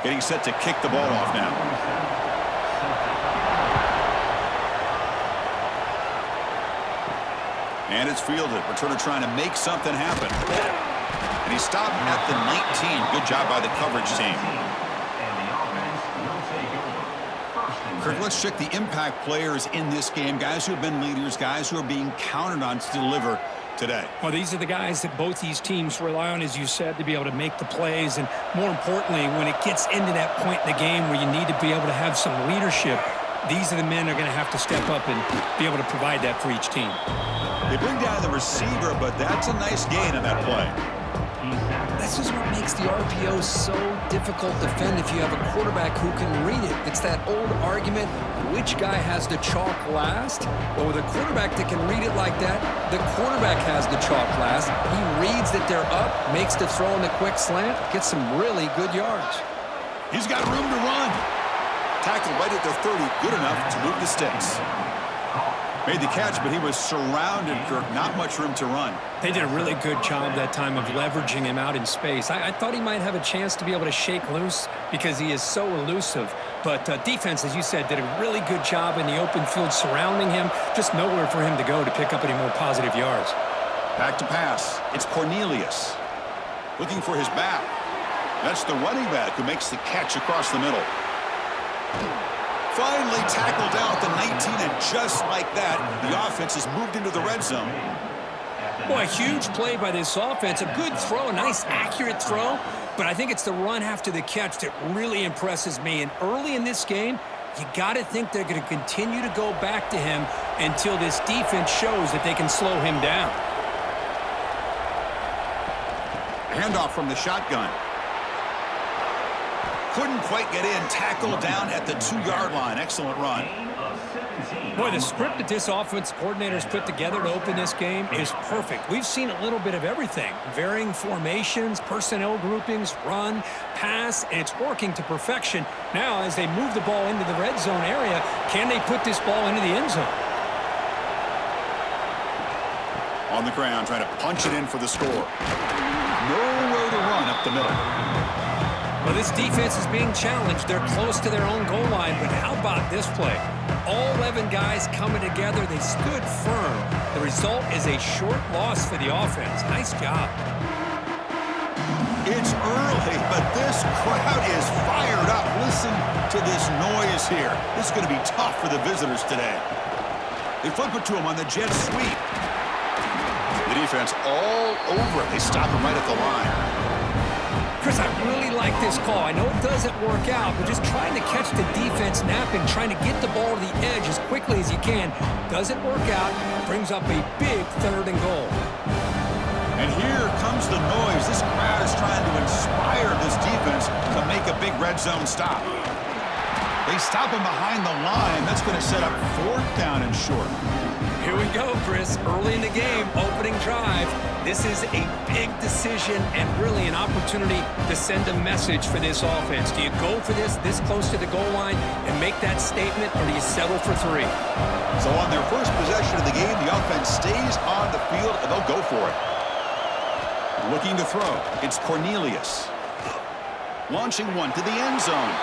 Getting set to kick the ball off now. And it's fielded. Returner trying to make something happen. And he stopped at the 19. Good job by the coverage team. Kirk, let's check the impact players in this game. Guys who have been leaders, guys who are being counted on to deliver today. Well, these are the guys that both these teams rely on, as you said, to be able to make the plays. And more importantly, when it gets into that point in the game where you need to be able to have some leadership, these are the men that are going to have to step up and be able to provide that for each team. They bring down the receiver, but that's a nice gain on that play. This is what makes the RPO so difficult to defend if you have a quarterback who can read it. It's that old argument, which guy has the chalk last? Well, with a quarterback that can read it like that, the quarterback has the chalk last. He reads that they're up, makes the throw in the quick slant, gets some really good yards. He's got room to run. Tackled right at the 30, good enough to move the sticks. Made the catch, but he was surrounded, Kirk. Not much room to run. They did a really good job that time of leveraging him out in space. I thought he might have a chance to be able to shake loose because he is so elusive. But defense, as you said, did a really good job in the open field surrounding him. Just nowhere for him to go to pick up any more positive yards. Back to pass. It's Cornelius. Looking for his back. That's the running back who makes the catch across the middle. Finally tackled down at the 19, and just like that, the offense has moved into the red zone. Boy, a huge play by this offense. A good throw, a nice accurate throw, but I think it's the run after the catch that really impresses me. And early in this game, you got to think they're going to continue to go back to him until this defense shows that they can slow him down. Handoff from the shotgun. Couldn't quite get in. Tackle down at the 2-yard line. Excellent run. Boy, the script that this offense coordinator's put together to open this game is perfect. We've seen a little bit of everything. Varying formations, personnel groupings, run, pass, and it's working to perfection. Now, as they move the ball into the red zone area, can they put this ball into the end zone? On the ground, trying to punch it in for the score. Nowhere to run up the middle. Well, this defense is being challenged. They're close to their own goal line, but how about this play? All 11 guys coming together. They stood firm. The result is a short loss for the offense. Nice job. It's early, but this crowd is fired up. Listen to this noise here. This is going to be tough for the visitors today. They flip it to him on the jet sweep. The defense all over it. They stop him right at the line. Chris, I really like this call. I know it doesn't work out, but just trying to catch the defense napping, trying to get the ball to the edge as quickly as you can. Doesn't work out. Brings up a big 3rd and goal. And here comes the noise. This crowd is trying to inspire this defense to make a big red zone stop. They stop him behind the line. That's going to set up 4th down and short. Here we go, Chris. Early in the game, opening drive. This is a big decision and really an opportunity to send a message for this offense. Do you go for this close to the goal line and make that statement, or do you settle for 3? So on their first possession of the game, the offense stays on the field, and they'll go for it. Looking to throw. It's Cornelius. Launching one to the end zone.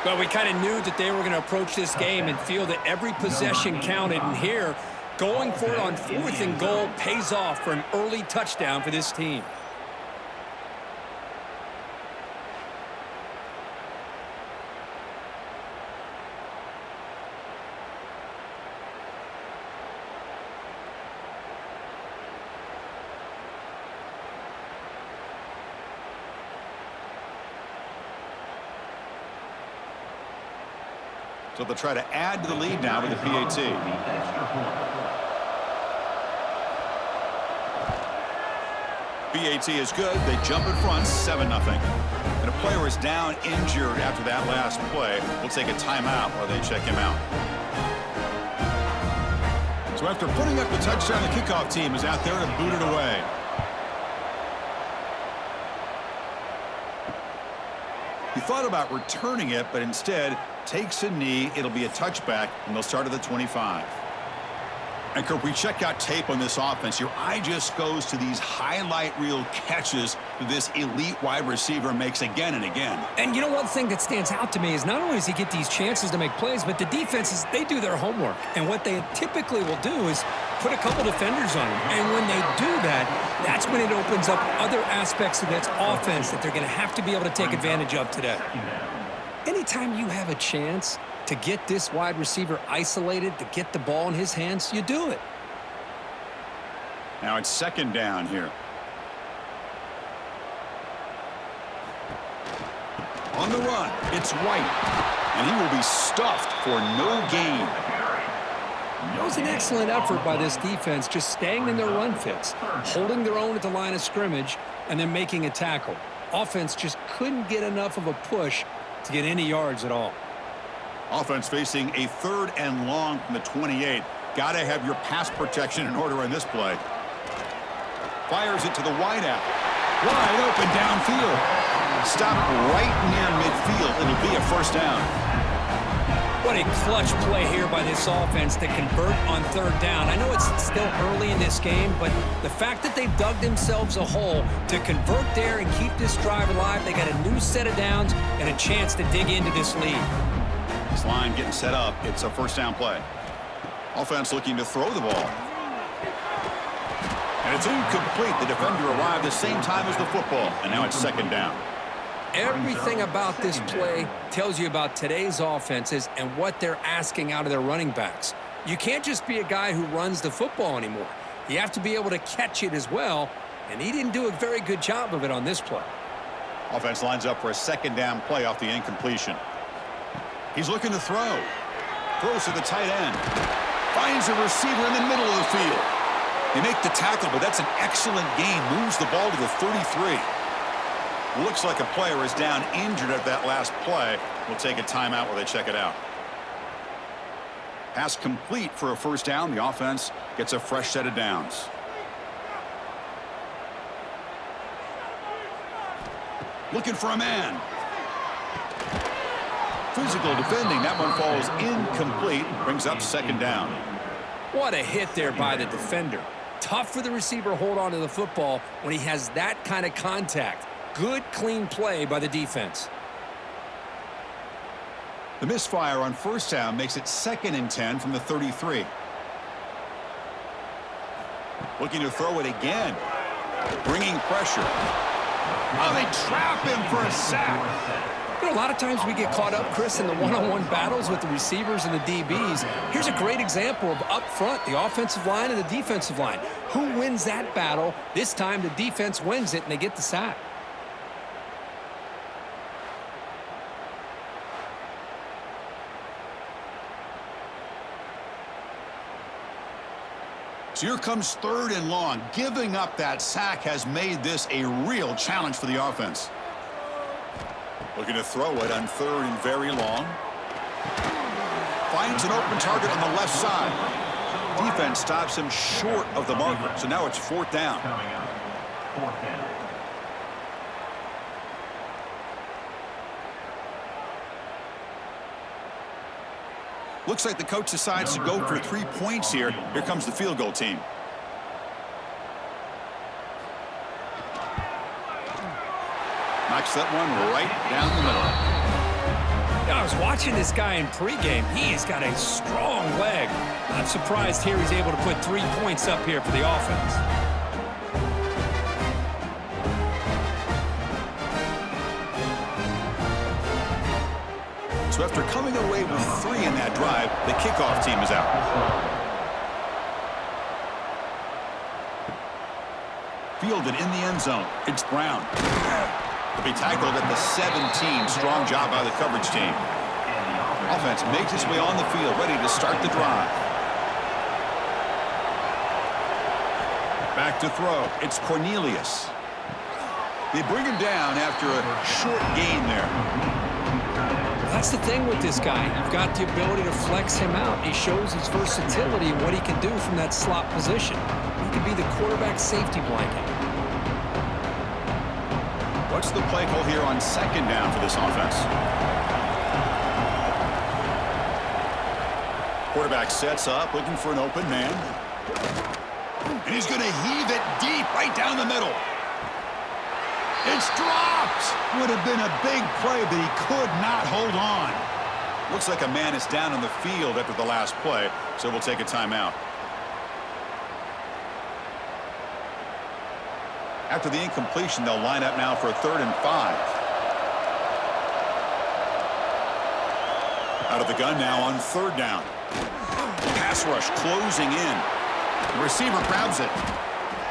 Well, we kind of knew that they were going to approach this game and feel that every possession counted. And here, going for it on 4th and goal pays off for an early touchdown for this team. So they'll try to add to the lead now with the PAT. PAT is good. They jump in front, 7-0. And a player is down injured after that last play. We'll take a timeout while they check him out. So after putting up the touchdown, the kickoff team is out there to boot it away. He thought about returning it, but instead takes a knee. It'll be a touchback, and they'll start at the 25. And Kirk, we check out tape on this offense. Your eye just goes to these highlight reel catches that this elite wide receiver makes again and again. And you know, one thing that stands out to me is not only does he get these chances to make plays, but the defenses, they do their homework. And what they typically will do is put a couple defenders on him. And when they do that, that's when it opens up other aspects of this offense that they're going to have to be able to take advantage of today. Anytime you have a chance to get this wide receiver isolated, to get the ball in his hands, you do it. Now it's second down here. On the run, it's White, and he will be stuffed for no gain. It was an excellent effort by this defense, just staying in their run fits, holding their own at the line of scrimmage, and then making a tackle. Offense just couldn't get enough of a push to get any yards at all. Offense facing a 3rd and long from the 28. Got to have your pass protection in order in this play. Fires it to the wideout. Wide open downfield. Stop right near midfield. It'll be a first down. What a clutch play here by this offense to convert on 3rd down. I know it's still early in this game, but the fact that they've dug themselves a hole to convert there and keep this drive alive, they got a new set of downs and a chance to dig into this lead. This line getting set up. It's a first down play. Offense looking to throw the ball. And it's incomplete. The defender arrived the same time as the football, and now it's second down. Everything about this play tells you about today's offenses and what they're asking out of their running backs. You can't just be a guy who runs the football anymore. You have to be able to catch it as well, and he didn't do a very good job of it on this play. Offense lines up for a second down play off the incompletion. He's looking to throw. Throws to the tight end. Finds a receiver in the middle of the field. They make the tackle, but that's an excellent gain. Moves the ball to the 33. Looks like a player is down injured at that last play. We'll take a timeout while they check it out. Pass complete for a first down. The offense gets a fresh set of downs. Looking for a man. Physical defending. That one falls incomplete. Brings up second down. What a hit there by the defender. Tough for the receiver to hold on to the football when he has that kind of contact. Good, clean play by the defense. The misfire on first down makes it 2nd and 10 from the 33. Looking to throw it again. Bringing pressure. Oh, they trap him for a sack. You know, a lot of times we get caught up, Chris, in the one-on-one battles with the receivers and the DBs. Here's a great example of up front, the offensive line and the defensive line. Who wins that battle? This time the defense wins it and they get the sack. So here comes 3rd and long. Giving up that sack has made this a real challenge for the offense. Looking to throw it on 3rd and very long. Finds an open target on the left side. Defense stops him short of the marker. So now it's 4th down. Looks like the coach decides to go for 3 points here. Here comes the field goal team. Knocks that one right down the middle. I was watching this guy in pregame. He has got a strong leg. I'm surprised here he's able to put 3 points up here for the offense. So after coming away with 3 in that drive, the kickoff team is out. Fielded in the end zone. It's Brown. To be tackled at the 17. Strong job by the coverage team. Offense makes its way on the field, ready to start the drive. Back to throw. It's Cornelius. They bring him down after a short gain there. That's the thing with this guy. You've got the ability to flex him out. He shows his versatility and what he can do from that slot position. He could be the quarterback safety blanket. What's the play call here on 2nd down for this offense? Quarterback sets up, looking for an open man. And he's going to heave it deep right down the middle. It's dropped. Would have been a big play, but he could not hold on. Looks like a man is down on the field after the last play, so we'll take a timeout. After the incompletion, they'll line up now for a 3rd and 5. Out of the gun now on 3rd down. Pass rush closing in. The receiver grabs it.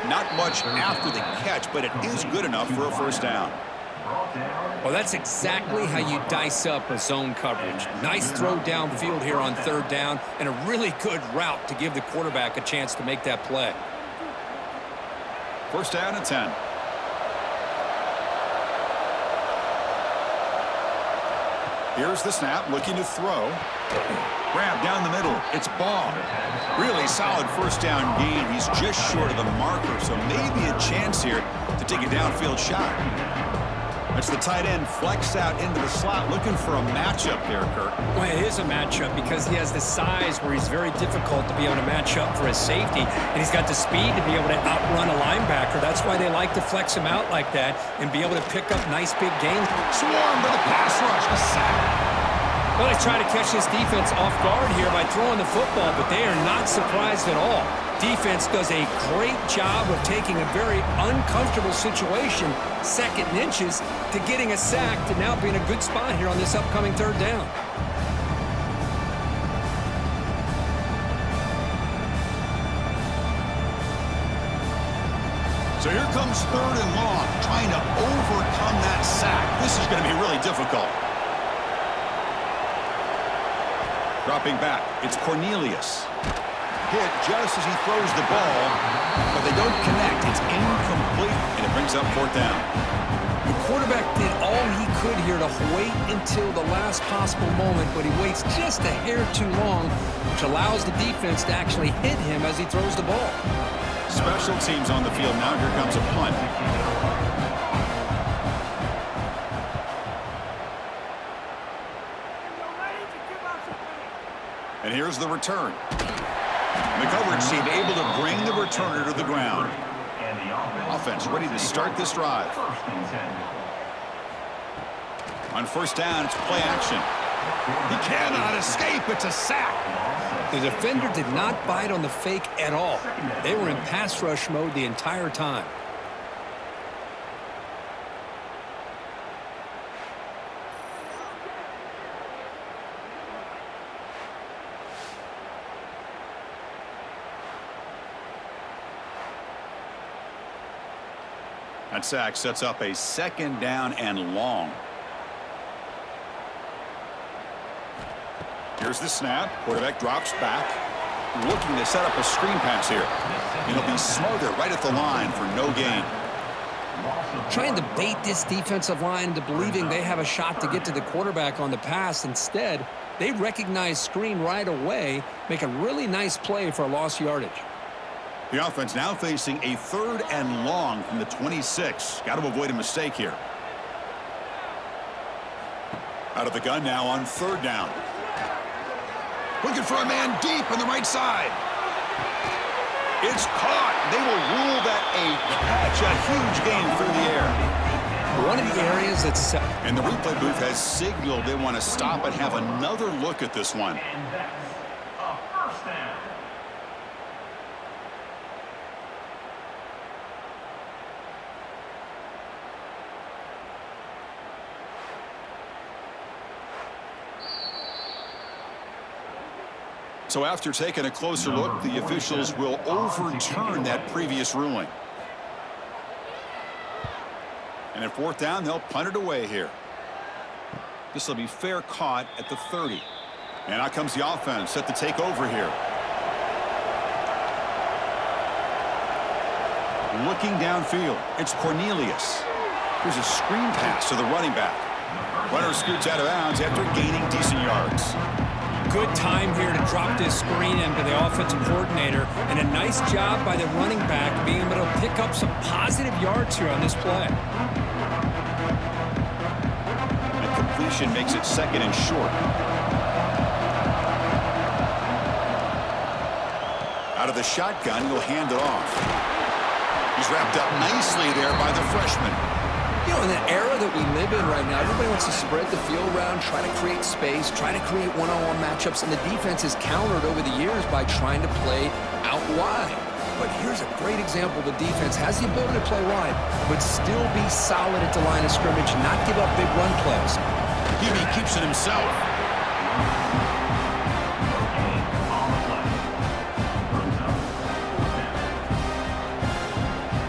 Not much after the catch, but it is good enough for a 1st down. Well, that's exactly how you dice up a zone coverage. Nice throw downfield here on 3rd down, and a really good route to give the quarterback a chance to make that play. 1st down and 10. Here's the snap, looking to throw. Grab down the middle. It's Ball. Really solid 1st down gain. He's just short of the marker, so maybe a chance here to take a downfield shot. That's the tight end flex out into the slot, looking for a matchup there, Kurt. Well, it is a matchup because he has the size where he's very difficult to be able to match up for his safety, and he's got the speed to be able to outrun a linebacker. That's why they like to flex him out like that and be able to pick up nice big gains. Swarm with a pass rush, a sack. Well, they try to catch this defense off guard here by throwing the football, but they are not surprised at all. Defense does a great job of taking a very uncomfortable situation, 2nd and inches, to getting a sack to now be in a good spot here on this upcoming 3rd down. So here comes 3rd and long, trying to overcome that sack. This is going to be really difficult. Dropping back, it's Cornelius. Hit just as he throws the ball, but they don't connect. It's incomplete, and it brings up 4th down. The quarterback did all he could here to wait until the last possible moment, but he waits just a hair too long, which allows the defense to actually hit him as he throws the ball. Special teams on the field now. Here comes a punt. And here's the return. The coverage team able to bring the returner to the ground. Offense ready to start this drive. On 1st down, it's play action. He cannot escape. It's a sack. The defender did not bite on the fake at all. They were in pass rush mode the entire time. That sack sets up a 2nd down and long. Here's the snap. Quarterback drops back. Looking to set up a screen pass here. And he'll be smothered right at the line for no gain. Trying to bait this defensive line into believing they have a shot to get to the quarterback on the pass. Instead, they recognize screen right away, make a really nice play for a lost yardage. The offense now facing a 3rd and long from the 26. Got to avoid a mistake here. Out of the gun now on 3rd down. Looking for a man deep on the right side. It's caught. They will rule that a catch, a huge gain through the air. One of the areas that's... And the replay booth has signaled they want to stop and have another look at this one. So after taking a closer look, the officials will overturn that previous ruling. And at 4th down, they'll punt it away here. This will be fair caught at the 30. And out comes the offense set to take over here. Looking downfield, it's Cornelius. Here's a screen pass to the running back. Runner scoots out of bounds after gaining decent yards. Good time here to drop this screen into the offensive coordinator, and a nice job by the running back being able to pick up some positive yards here on this play. And completion makes it 2nd and short. Out of the shotgun, he'll hand it off. He's wrapped up nicely there by the freshman. You know, in the era that we live in right now, everybody wants to spread the field around, try to create space, try to create one-on-one matchups, and the defense is countered over the years by trying to play out wide. But here's a great example. The defense has the ability to play wide, but still be solid at the line of scrimmage, not give up big run plays. He keeps it himself.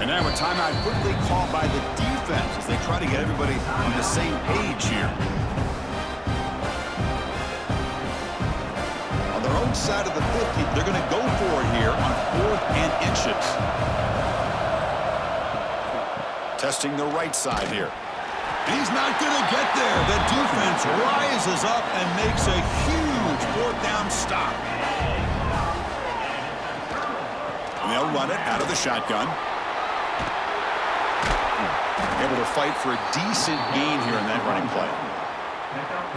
And now a timeout quickly called by the defense as they try to get everybody on the same page here. On their own side of the 50, they're going to go for it here on 4th and inches. Testing the right side here. He's not going to get there. The defense rises up and makes a huge 4th down stop. And they'll run it out of the shotgun. Able to fight for a decent gain here in that running play.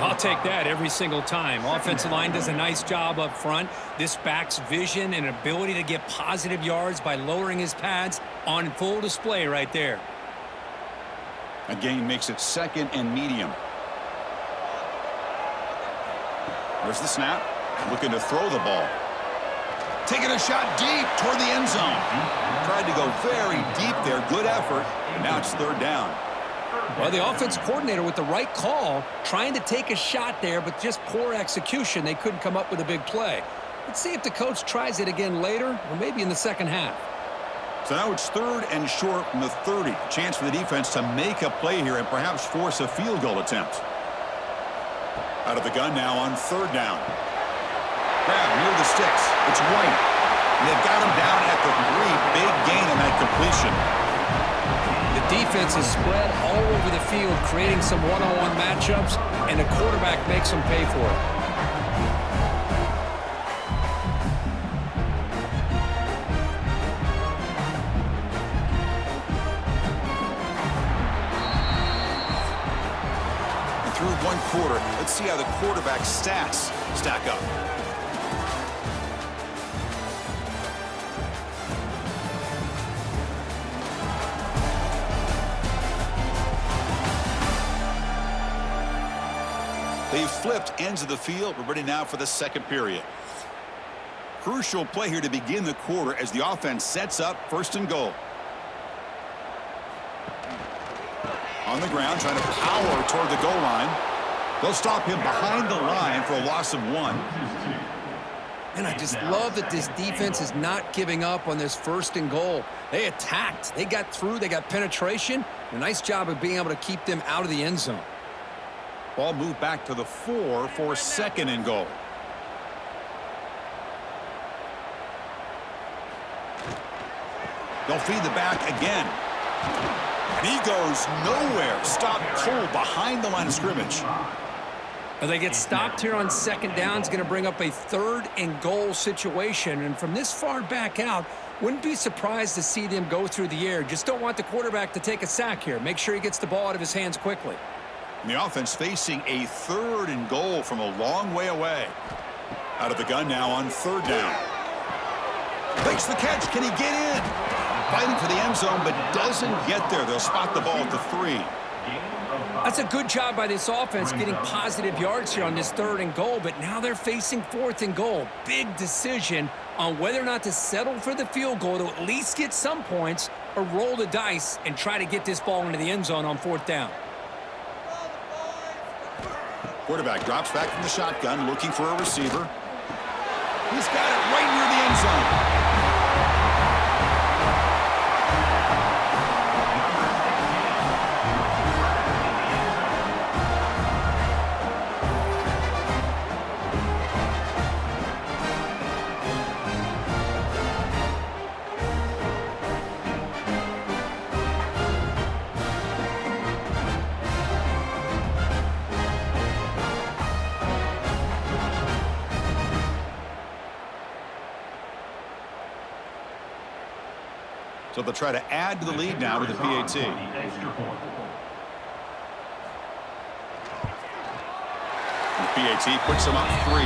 I'll take that every single time. Offensive line does a nice job up front. This back's vision and ability to get positive yards by lowering his pads on full display right there. A gain makes it 2nd and medium. There's the snap. Looking to throw the ball. Taking a shot deep toward the end zone. Tried to go very deep there. Good effort. Now it's 3rd down. Well, the offense coordinator with the right call, trying to take a shot there, but just poor execution. They couldn't come up with a big play. Let's see if the coach tries it again later, or maybe in the second half. So now it's 3rd and short from the 30. Chance for the defense to make a play here and perhaps force a field goal attempt. Out of the gun now on 3rd down. Grab near the sticks. It's White. And they've got him down at the 3. Big gain on that completion. The defense is spread all over the field, creating some one-on-one matchups, and the quarterback makes them pay for it. And through 1 quarter, let's see how the quarterback's stats stack up. They've flipped ends of the field. We're ready now for the 2nd period. Crucial play here to begin the quarter as the offense sets up 1st and goal. On the ground, trying to power toward the goal line. They'll stop him behind the line for a loss of 1. And I just love that this defense is not giving up on this 1st and goal. They attacked. They got through. They got penetration. A nice job of being able to keep them out of the end zone. Ball moved back to the 4 for 2nd and goal. They'll feed the back again. And he goes nowhere. Stopped cold behind the line of scrimmage. Well, they get stopped here on 2nd down. It's going to bring up a 3rd and goal situation. And from this far back out, wouldn't be surprised to see them go through the air. Just don't want the quarterback to take a sack here. Make sure he gets the ball out of his hands quickly. And the offense facing a 3rd and goal from a long way away. Out of the gun now on 3rd down. Makes the catch. Can he get in? Fighting for the end zone, but doesn't get there. They'll spot the ball at the 3. That's a good job by this offense getting positive yards here on this 3rd and goal, but now they're facing 4th and goal. Big decision on whether or not to settle for the field goal to at least get some points or roll the dice and try to get this ball into the end zone on 4th down. Quarterback drops back from the shotgun, looking for a receiver. He's got it right near the end zone. So they'll try to add to the lead now with the PAT. The PAT puts them up 3.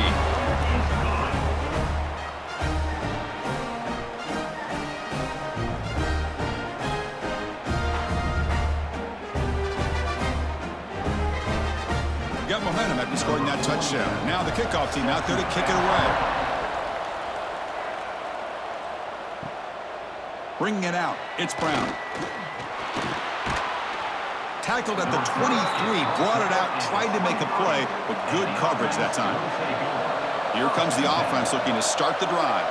got momentum after scoring that touchdown. Now the kickoff team out there to kick it away. Bringing it out, it's Brown. Tackled at the 23, brought it out, tried to make a play, but good coverage that time. Here comes the offense looking to start the drive.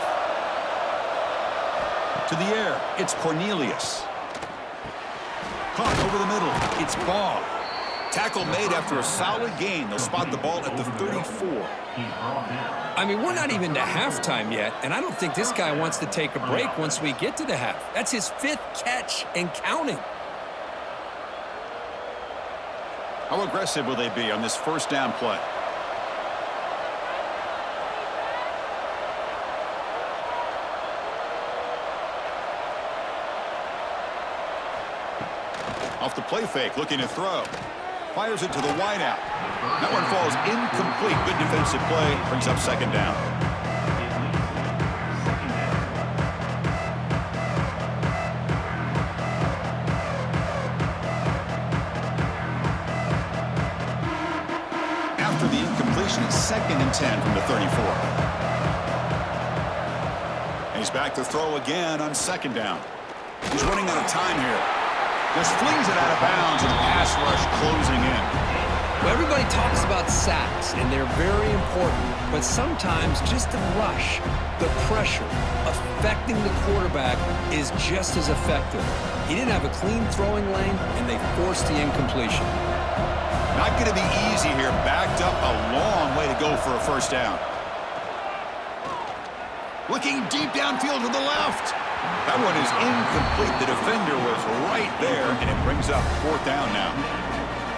To the air, it's Cornelius. Caught over the middle, it's Ball. Tackle made after a solid gain. They'll spot the ball at the 34. I mean, we're not even to halftime yet, and I don't think this guy wants to take a break once we get to the half. That's his 5th catch and counting. How aggressive will they be on this first down play? Off the play fake, looking to throw. Fires it to the wideout. That one falls incomplete. Good defensive play. Brings up second down. After the incompletion, it's 2nd and 10 from the 34. And he's back to throw again on second down. He's running out of time here. Just flings it out of bounds, and the pass rush closing in. Well, everybody talks about sacks, and they're very important. But sometimes just the rush, the pressure, affecting the quarterback is just as effective. He didn't have a clean throwing lane, and they forced the incompletion. Not going to be easy here. Backed up a long way to go for a first down. Looking deep downfield to the left. That one is incomplete. The defender was right there, and it brings up 4th down now.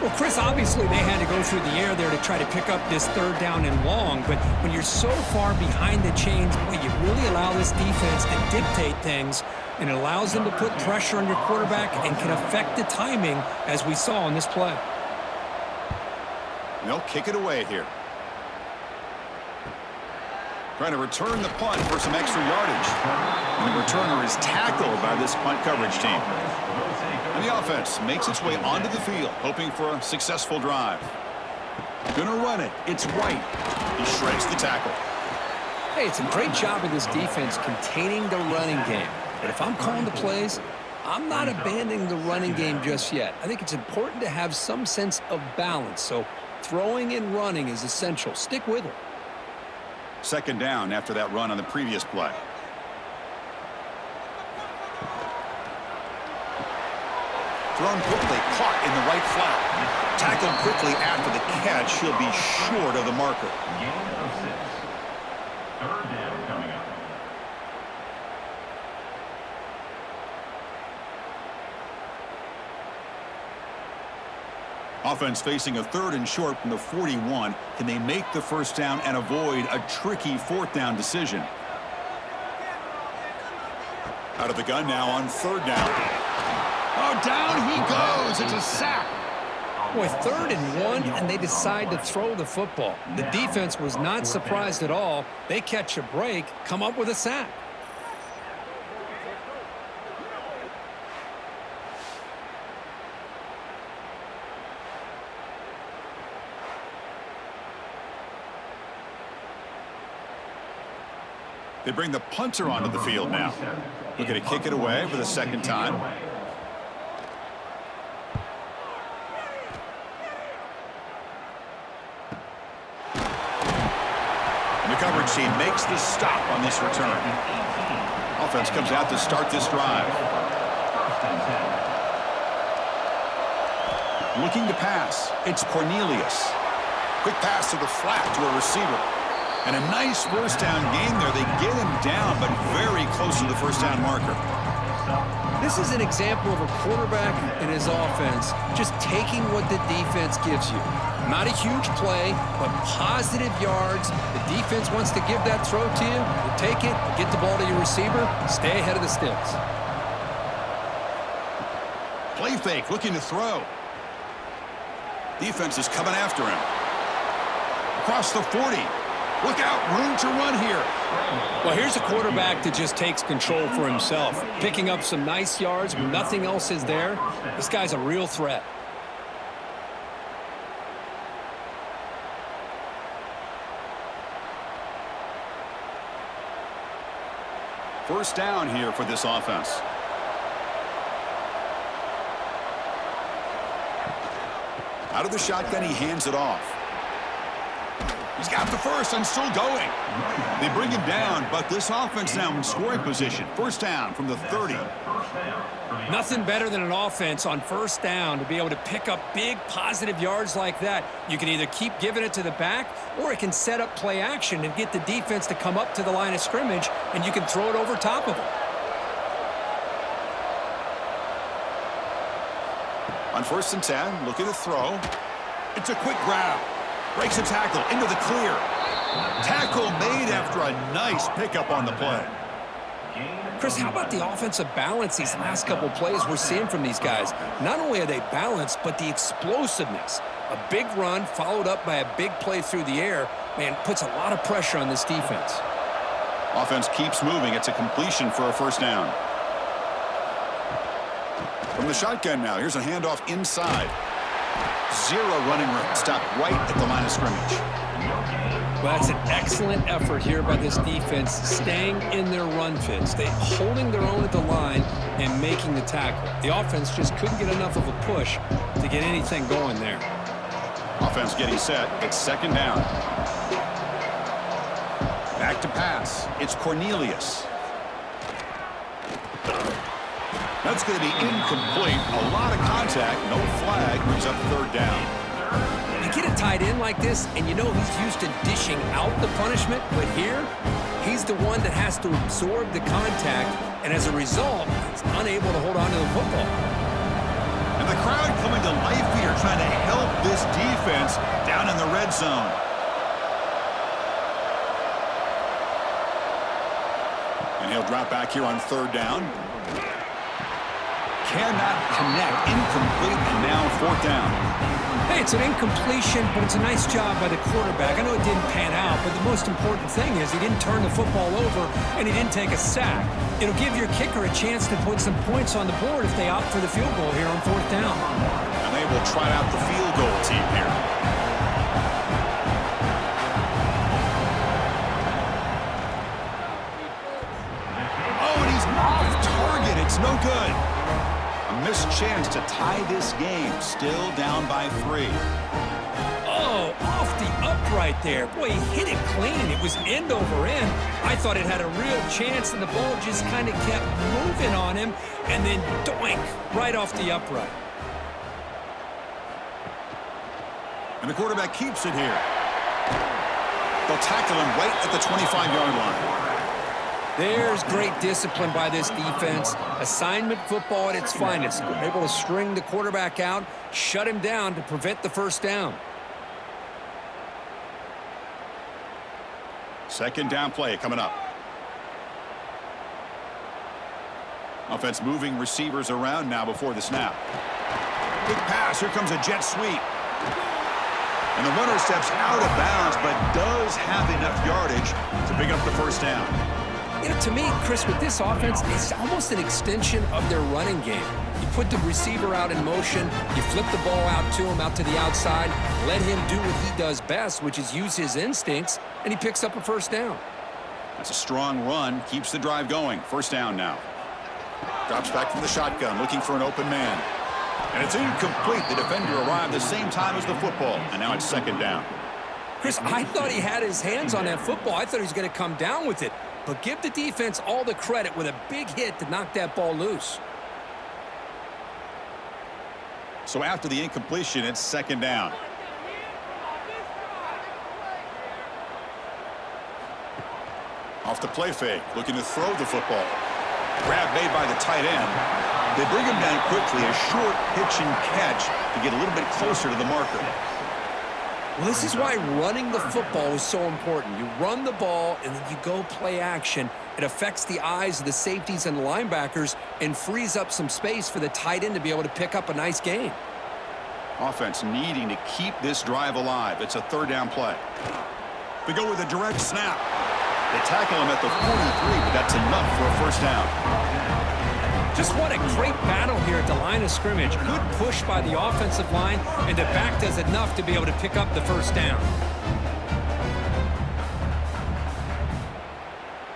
Well, Chris, obviously they had to go through the air there to try to pick up this 3rd down and long, but when you're so far behind the chains, boy, you really allow this defense to dictate things, and it allows them to put pressure on your quarterback and can affect the timing, as we saw in this play. They'll kick it away here. Trying to return the punt for some extra yardage. And the returner is tackled by this punt coverage team. And the offense makes its way onto the field, hoping for a successful drive. Gonna run it. It's White. He shreds the tackle. Hey, it's a great job of this defense containing the running game. But if I'm calling the plays, I'm not abandoning the running game just yet. I think it's important to have some sense of balance. So throwing and running is essential. Stick with it. Second down after that run on the previous play. Thrown quickly, caught in the right flat. Tackled quickly after the catch. He'll be short of the marker. Offense facing a 3rd and short from the 41. Can they make the first down and avoid a tricky 4th down decision? Out of the gun now on 3rd down. Oh, down he goes. It's a sack. Boy, 3rd and 1, and they decide to throw the football. The defense was not surprised at all. They catch a break, come up with a sack. They bring the punter onto the field now. Looking to kick it away for the 2nd time. And the coverage team makes the stop on this return. Offense comes out to start this drive. Looking to pass. It's Cornelius. Quick pass to the flat to a receiver. And a nice first down gain there. They get him down, but very close to the first down marker. This is an example of a quarterback and his offense just taking what the defense gives you. Not a huge play, but positive yards. The defense wants to give that throw to you. You take it, get the ball to your receiver, stay ahead of the sticks. Play fake, looking to throw. Defense is coming after him. Across the 40. Look out, room to run here. Well, here's a quarterback that just takes control for himself, picking up some nice yards when nothing else is there. This guy's a real threat. First down here for this offense. Out of the shotgun, he hands it off. He's got the first and still going. They bring him down, but this offense now in scoring position. First down from the 30. Nothing better than an offense on first down to be able to pick up big positive yards like that. You can either keep giving it to the back, or it can set up play action and get the defense to come up to the line of scrimmage, and you can throw it over top of them. On 1st and 10, look at the throw. It's a quick grab. Breaks a tackle into the clear. Tackle made after a nice pickup on the play. Chris, how about the offensive balance these last couple plays we're seeing from these guys? Not only are they balanced, but the explosiveness. A big run followed up by a big play through the air, man, puts a lot of pressure on this defense. Offense keeps moving. It's a completion for a first down. From the shotgun now, here's a handoff inside. Zero running room. Stopped right at the line of scrimmage. Well, that's an excellent effort here by this defense, staying in their run fits. They holding their own at the line and making the tackle. The offense just couldn't get enough of a push to get anything going there. Offense getting set. It's second down. Back to pass. It's Cornelius. That's going to be incomplete. A lot of contact. No flag. Brings up third down. You get a tight end like this, and you know he's used to dishing out the punishment, but here, he's the one that has to absorb the contact, and as a result, he's unable to hold on to the football. And the crowd coming to life here, trying to help this defense down in the red zone. And he'll drop back here on third down. Cannot connect. Incomplete, and now fourth down. Hey, it's an incompletion, but it's a nice job by the quarterback. I know it didn't pan out, but the most important thing is he didn't turn the football over, and he didn't take a sack. It'll give your kicker a chance to put some points on the board if they opt for the field goal here on fourth down. And they will try out the field goal team here. Oh, and he's off target. It's no good. A missed chance to tie this game. Still down by 3. Oh, off the upright there. Boy, he hit it clean. It was end over end. I thought it had a real chance, and the ball just kind of kept moving on him, and then doink, right off the upright. And the quarterback keeps it here. They'll tackle him right at the 25-yard line. There's great discipline by this defense. Assignment football at its finest. They're able to string the quarterback out, shut him down to prevent the first down. Second down play coming up. Offense moving receivers around now before the snap. Big pass. Here comes a jet sweep. And the runner steps out of bounds, but does have enough yardage to pick up the first down. You know, to me, Chris, with this offense, it's almost an extension of their running game. You put the receiver out in motion, you flip the ball out to him, out to the outside, let him do what he does best, which is use his instincts, and he picks up a first down. That's a strong run, keeps the drive going. First down now. Drops back from the shotgun, looking for an open man. And it's incomplete. The defender arrived the same time as the football, and now it's second down. Chris, I thought he had his hands on that football. I thought he was going to come down with it. But give the defense all the credit with a big hit to knock that ball loose. So after the incompletion, it's second down. Off the play fake, looking to throw the football. Grab made by the tight end. They bring him down quickly, a short pitch and catch to get a little bit closer to the marker. Well, this is why running the football is so important. You run the ball, and then you go play action. It affects the eyes of the safeties and the linebackers and frees up some space for the tight end to be able to pick up a nice gain. Offense needing to keep this drive alive. It's a third down play. They go with a direct snap. They tackle him at the 43, but that's enough for a first down. Just what a great battle here at the line of scrimmage. Good push by the offensive line, and the back does enough to be able to pick up the first down.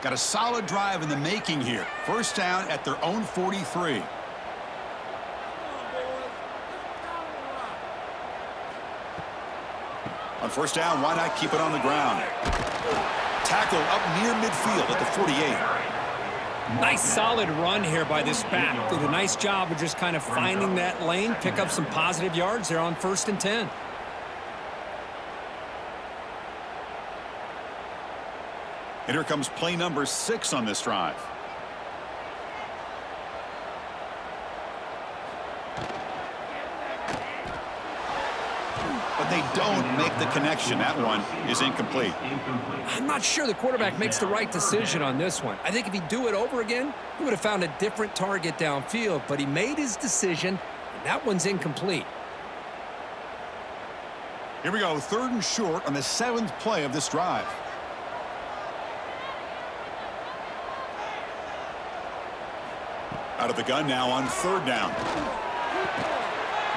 Got a solid drive in the making here. First down at their own 43. On first down, why not keep it on the ground? Tackle up near midfield at the 48. Nice solid run here by this back. Did a nice job of just kind of finding that lane, pick up some positive yards there on 1st and 10. And here comes play number 6 on this drive. But they don't make the connection. That one is incomplete. I'm not sure the quarterback makes the right decision on this one. I think if he'd do it over again, he would have found a different target downfield, but he made his decision, and that one's incomplete. Here we go, 3rd and short on the 7th play of this drive. Out of the gun now on 3rd down.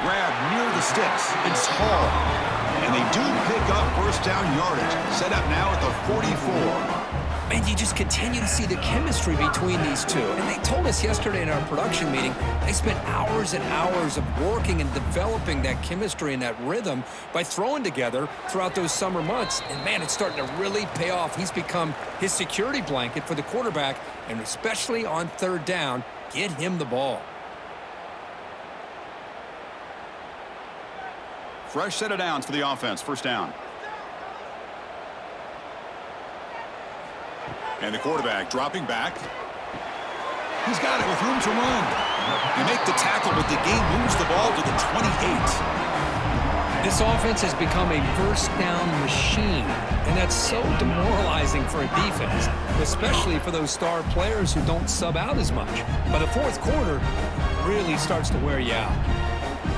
Grab near the sticks. It's Hall. And they do pick up first down yardage. Set up now at the 44. Man, you just continue to see the chemistry between these two. And they told us yesterday in our production meeting, they spent hours and hours of working and developing that chemistry and that rhythm by throwing together throughout those summer months. And, man, it's starting to really pay off. He's become his security blanket for the quarterback, and especially on 3rd down, get him the ball. Fresh set of downs for the offense. First down. And the quarterback dropping back. He's got it with room to run. They make the tackle, but the game moves the ball to the 28. This offense has become a first down machine, and that's so demoralizing for a defense, especially for those star players who don't sub out as much. By the 4th quarter, it really starts to wear you out.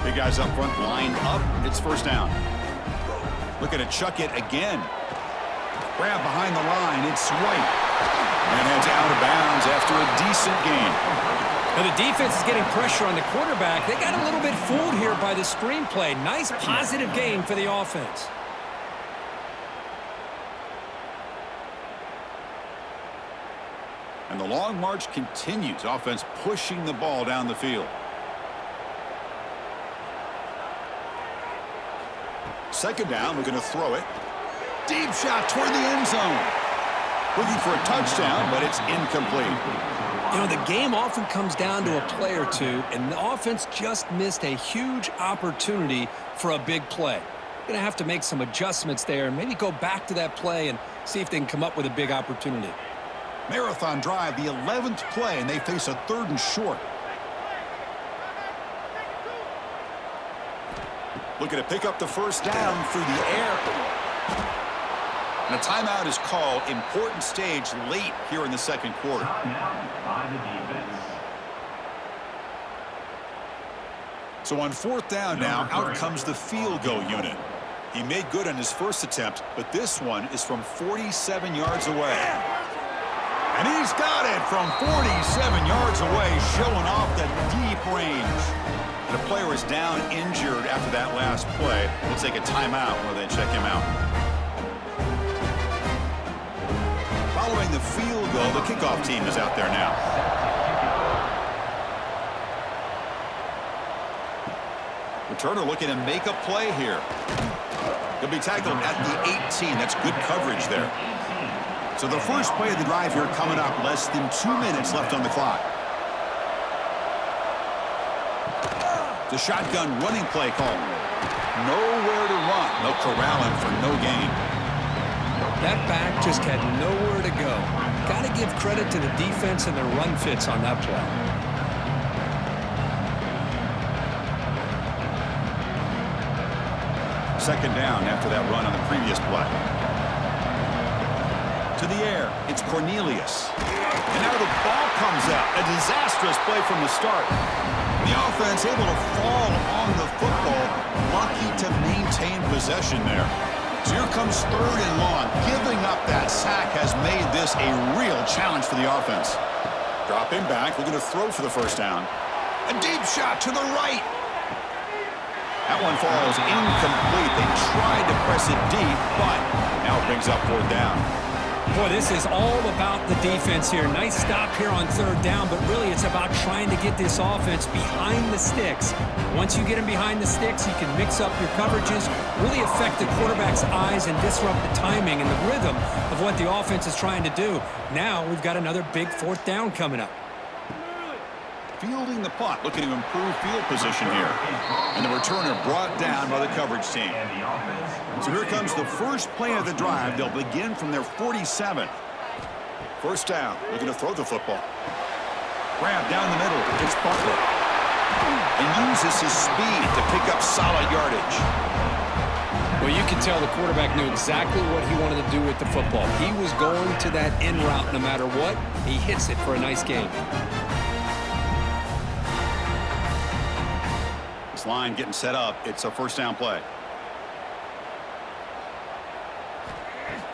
Big guys up front lined up. It's first down. Looking to chuck it again. Grab behind the line. It's White. And heads out of bounds after a decent gain. Now the defense is getting pressure on the quarterback. They got a little bit fooled here by the screenplay. Nice positive gain for the offense. And the long march continues. Offense pushing the ball down the field. Second down, we're going to throw it. Deep shot toward the end zone. Looking for a touchdown, but it's incomplete. You know, the game often comes down to a play or two, and the offense just missed a huge opportunity for a big play. Going to have to make some adjustments there and maybe go back to that play and see if they can come up with a big opportunity. Marathon drive, the 11th play, and they face a 3rd and short. Looking to pick up the first down through the air. And a timeout is called. Important stage late here in the 2nd quarter. So on 4th down now, out comes the field goal unit. He made good on his first attempt, but this one is from 47 yards away. And he's got it from 47 yards away, showing off the deep range. The player is down injured after that last play. We'll take a timeout while they check him out. Following the field goal, the kickoff team is out there now. Returner looking to make a play here. He'll be tackled at the 18. That's good coverage there. So the first play of the drive here coming up. Less than 2 minutes left on the clock. The shotgun running play call. Nowhere to run. They'll corral him for no gain. That back just had nowhere to go. Got to give credit to the defense and their run fits on that play. Second down after that run on the previous play. To the air, it's Cornelius. And now the ball comes out. A disastrous play from the start. The offense able to fall on the football. Lucky to maintain possession there. So here comes 3rd and long. Giving up that sack has made this a real challenge for the offense. Dropping back, looking to throw for the first down. A deep shot to the right. That one falls incomplete. They tried to press it deep, but now it brings up 4th down. Boy, this is all about the defense here. Nice stop here on third down, but really it's about trying to get this offense behind the sticks. Once you get them behind the sticks, you can mix up your coverages, really affect the quarterback's eyes and disrupt the timing and the rhythm of what the offense is trying to do. Now we've got another big fourth down coming up. Fielding the punt, looking to improve field position here. And the returner brought down by the coverage team. So here comes the first play of the drive. They'll begin from their 47. First down, looking to throw the football. Grab down the middle, it's Butler. And uses his speed to pick up solid yardage. Well, you can tell the quarterback knew exactly what he wanted to do with the football. He was going to that in route no matter what. He hits it for a nice gain. This line getting set up. It's a first down play.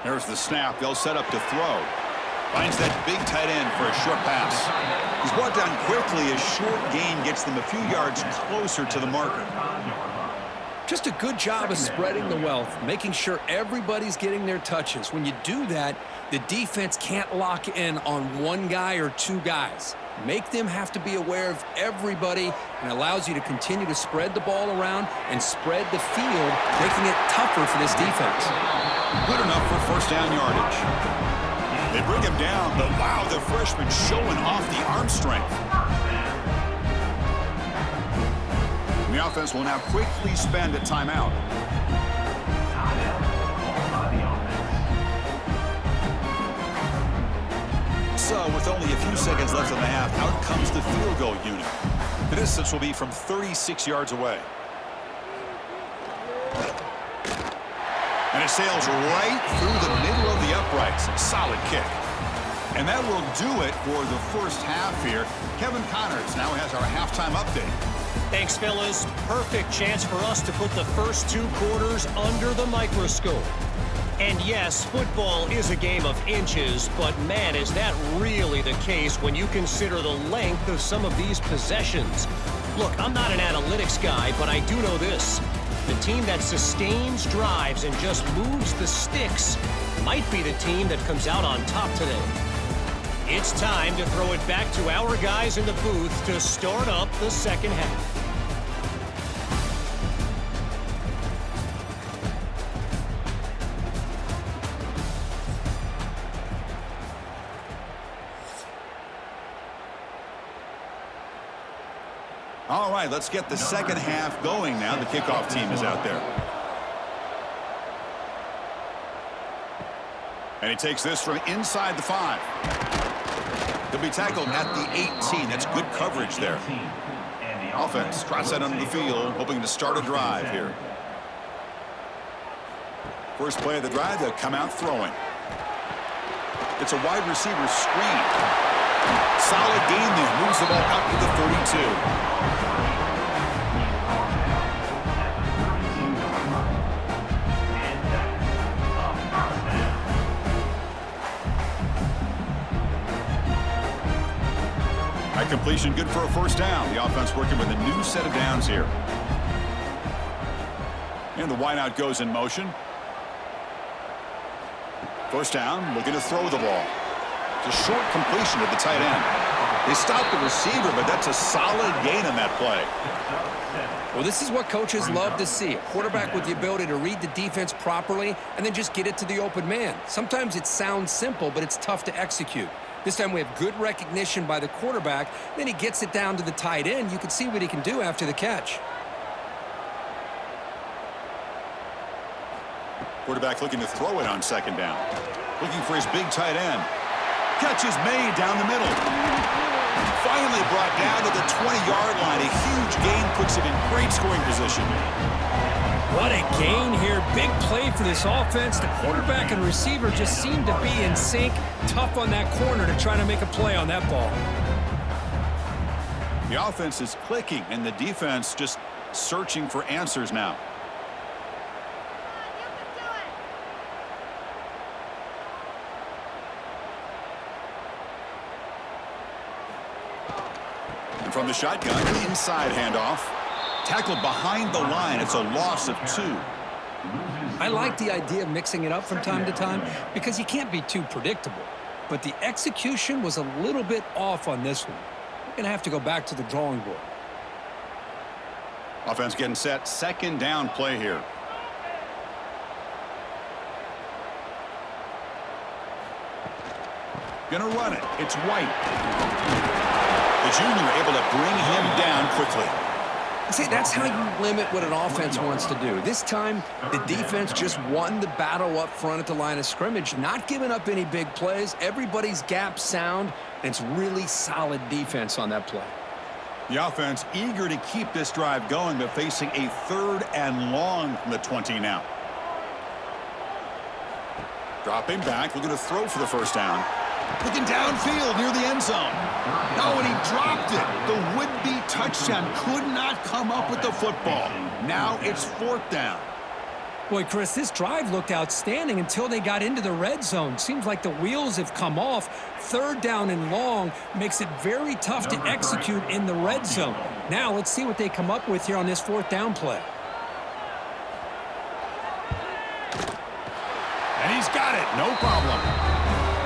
There's the snap. They'll set up to throw. Finds that big tight end for a short pass. He's brought down quickly. A short gain gets them a few yards closer to the marker. Just a good job of spreading the wealth, making sure everybody's getting their touches. When you do that, the defense can't lock in on one guy or two guys. Make them have to be aware of everybody, and allows you to continue to spread the ball around and spread the field, making it tougher for this defense. Good enough for first down yardage. They bring him down, but wow, the freshman showing off the arm strength. The offense will now quickly spend a timeout. So with only a few seconds left in the half, out comes the field goal unit. The distance will be from 36 yards away. And it sails right through the middle of the uprights. Solid kick. And that will do it for the first half here. Kevin Connors now has our halftime update. Thanks, fellas. Perfect chance for us to put the first two quarters under the microscope. And yes, football is a game of inches, but man, is that really the case when you consider the length of some of these possessions. Look, I'm not an analytics guy, but I do know this. The team that sustains drives and just moves the sticks might be the team that comes out on top today. It's time to throw it back to our guys in the booth to start up the second half. All right, let's get the second half going now. The kickoff team is out there. And he takes this from inside the 5. He'll be tackled at the 18. That's good coverage there. Offense trots that onto the field, hoping to start a drive here. First play of the drive, they'll come out throwing. It's a wide receiver screen. Solid gain there. Moves the ball out to the 32. That completion good for a first down. The offense working with a new set of downs here. And the wideout goes in motion. First down, looking to throw the ball. It's a short completion to the tight end. They stopped the receiver, but that's a solid gain on that play. Well, this is what coaches love to see. A quarterback with the ability to read the defense properly and then just get it to the open man. Sometimes it sounds simple, but it's tough to execute. This time we have good recognition by the quarterback. Then he gets it down to the tight end. You can see what he can do after the catch. Quarterback looking to throw it on second down. Looking for his big tight end. Catch is made down the middle. Finally brought down to the 20-yard line. A huge gain puts him in great scoring position. What a gain here. Big play for this offense. The quarterback and receiver just seem to be in sync. Tough on that corner to try to make a play on that ball. The offense is clicking, and the defense just searching for answers now. And from the shotgun, inside handoff. Tackled behind the line. It's a loss of 2. I like the idea of mixing it up from time to time because you can't be too predictable. But the execution was a little bit off on this one. We're going to have to go back to the drawing board. Offense getting set. Second down play here. Gonna run it. It's White. The junior able to bring him down quickly. See, that's how you limit what an offense wants to do. This time, the defense just won the battle up front at the line of scrimmage, not giving up any big plays. Everybody's gap sound, and it's really solid defense on that play. The offense eager to keep this drive going, but facing a 3rd and long from the 20 now. Dropping back, looking to throw for the first down. Looking downfield near the end zone. Oh, and he dropped it. The would-be touchdown could not come up with the football. Now it's 4th down. Boy, Chris, this drive looked outstanding until they got into the red zone. Seems like the wheels have come off. 3rd down and long makes it very tough to execute in the red zone. Now let's see what they come up with here on this 4th down play. And he's got it. No problem.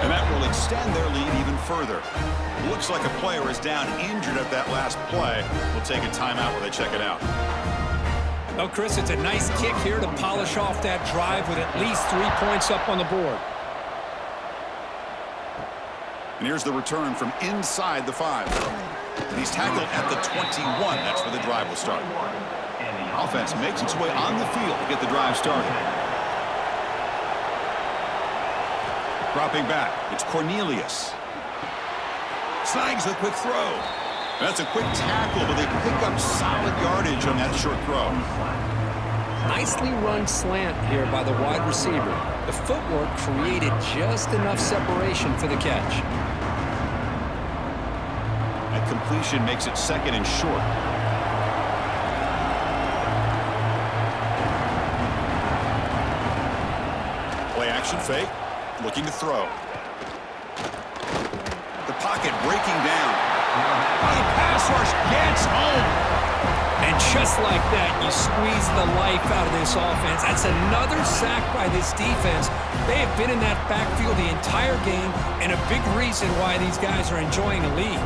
And that will extend their lead even further. Looks like a player is down injured at that last play. We'll take a timeout while they check it out. Well, Chris, it's a nice kick here to polish off that drive with at least 3 points up on the board. And here's the return from inside the 5. And he's tackled at the 21. That's where the drive will start. Offense makes its way on the field to get the drive started. Dropping back, it's Cornelius. Snags the quick throw. That's a quick tackle, but they pick up solid yardage on that short throw. Nicely run slant here by the wide receiver. The footwork created just enough separation for the catch. That completion makes it 2nd and short. Play action fake. Looking to throw. The pocket breaking down. The pass rush gets home. And just like that, you squeeze the life out of this offense. That's another sack by this defense. They have been in that backfield the entire game, and a big reason why these guys are enjoying a lead.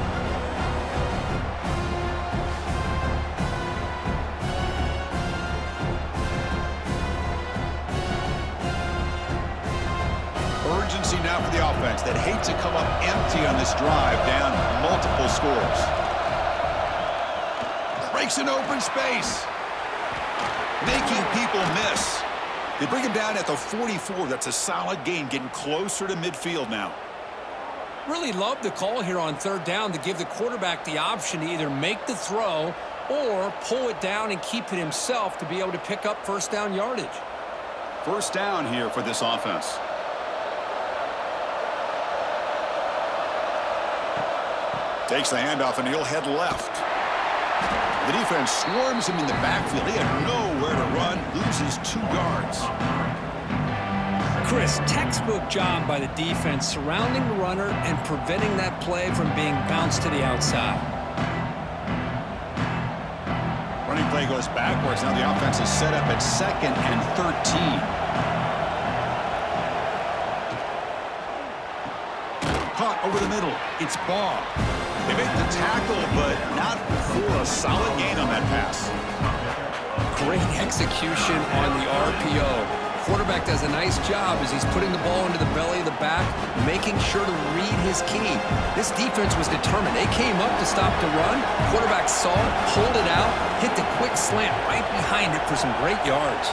Urgency now for the offense that hates to come up empty on this drive, down multiple scores. Breaks an open space. Making people miss. They bring him down at the 44. That's a solid gain, getting closer to midfield now. Really love the call here on 3rd down to give the quarterback the option to either make the throw or pull it down and keep it himself to be able to pick up 1st down yardage. 1st down here for this offense. Takes the handoff and he'll head left. The defense swarms him in the backfield. He had nowhere to run, loses 2 yards. Chris, textbook job by the defense surrounding the runner and preventing that play from being bounced to the outside. Running play goes backwards. Now the offense is set up at 2nd and 13. Caught over the middle. It's Baugh. They make the tackle, but not for a solid gain on that pass. Great execution on the RPO. Quarterback does a nice job as he's putting the ball into the belly of the back, making sure to read his key. This defense was determined. They came up to stop the run. Quarterback saw it, pulled it out, hit the quick slant right behind it for some great yards.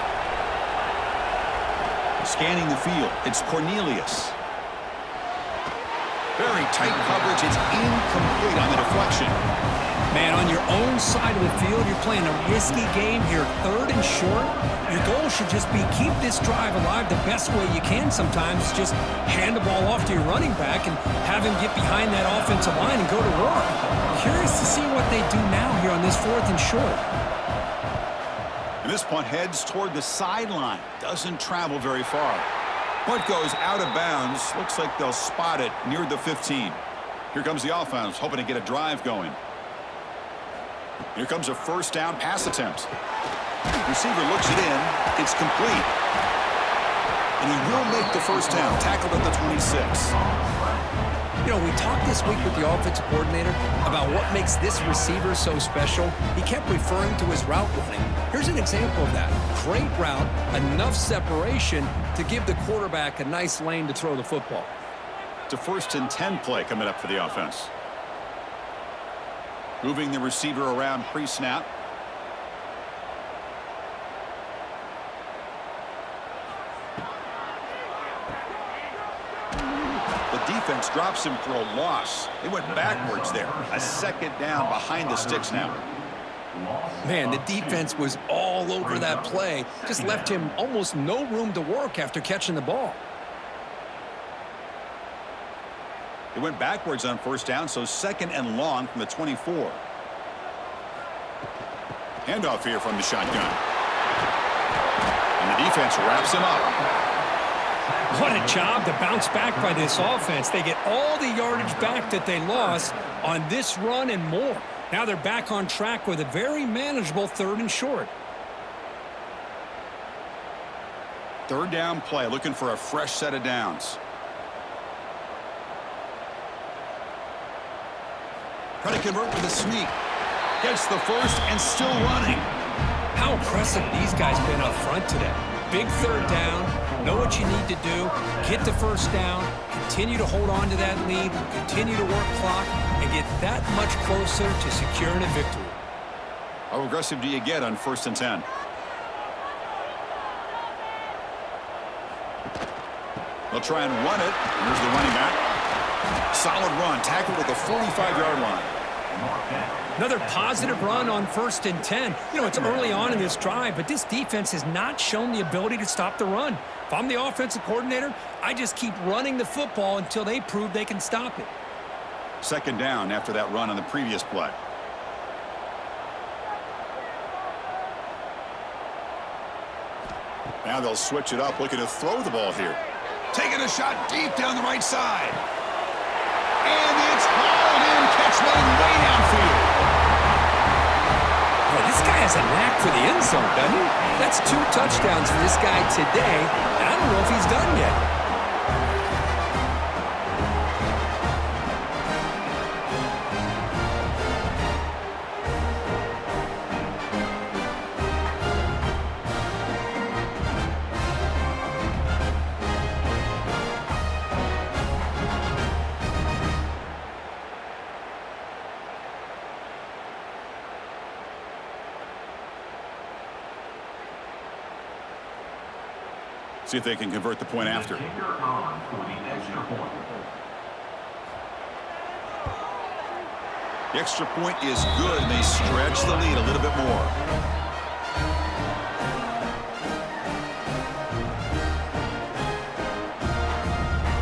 Scanning the field, it's Cornelius. Very tight coverage. It's incomplete on the deflection. Man, on your own side of the field, you're playing a risky game here, 3rd and short. Your goal should just be keep this drive alive the best way you can sometimes. Just hand the ball off to your running back and have him get behind that offensive line and go to work. Curious to see what they do now here on this 4th and short. And this punt heads toward the sideline. Doesn't travel very far. Punt goes out of bounds. Looks like they'll spot it near the 15. Here comes the offense, hoping to get a drive going. Here comes a 1st down pass attempt. Receiver looks it in. It's complete. And he will make the first down, tackled at the 26. You know, we talked this week with the offensive coordinator about what makes this receiver so special. He kept referring to his route running. Here's an example of that. Great route, enough separation to give the quarterback a nice lane to throw the football. It's a 1st and 10 play coming up for the offense. Moving the receiver around pre-snap. Defense drops him for a loss. They went backwards there. A 2nd down behind the sticks now. Man, the defense was all over that play. Just left him almost no room to work after catching the ball. They went backwards on 1st down, so 2nd and long from the 24. Handoff here from the shotgun. And the defense wraps him up. What a job to bounce back by this offense. They get all the yardage back that they lost on this run and more. Now they're back on track with a very manageable 3rd and short. 3rd down play, looking for a fresh set of downs. Trying to convert with a sneak. Gets the first and still running. How impressive these guys been up front today. Big 3rd down. Know what you need to do. Get the 1st down. Continue to hold on to that lead. Continue to work clock and get that much closer to securing a victory. How aggressive do you get on 1st and 10? They'll try and run it. Here's the running back. Solid run. Tackled at the 45-yard line. Another positive run on 1st and 10. You know, it's early on in this drive, but this defense has not shown the ability to stop the run. If I'm the offensive coordinator, I just keep running the football until they prove they can stop it. 2nd down after that run on the previous play. Now they'll switch it up, looking to throw the ball here. Taking a shot deep down the right side. And it's hauled in, catch made way downfield. Boy, this guy has a knack for the end zone, doesn't he? That's 2 touchdowns for this guy today. And I don't know if he's done yet. See if they can convert the point after. The extra point is good, and they stretch the lead a little bit more.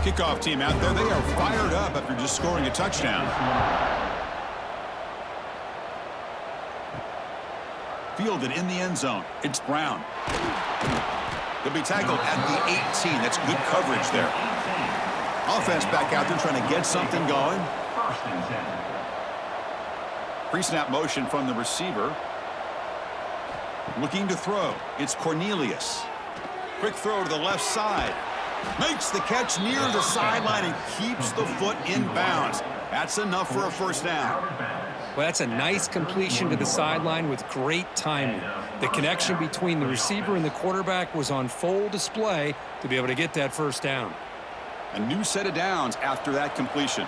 Kickoff team out there. They are fired up after just scoring a touchdown. Fielded in the end zone. It's Brown. He'll be tackled at the 18. That's good coverage there. Offense back out there trying to get something going. Pre-snap motion from the receiver. Looking to throw. It's Cornelius. Quick throw to the left side. Makes the catch near the sideline and keeps the foot in bounds. That's enough for a 1st down. Well, that's a nice completion to the sideline with great timing. The connection between the receiver and the quarterback was on full display to be able to get that 1st down. A new set of downs after that completion.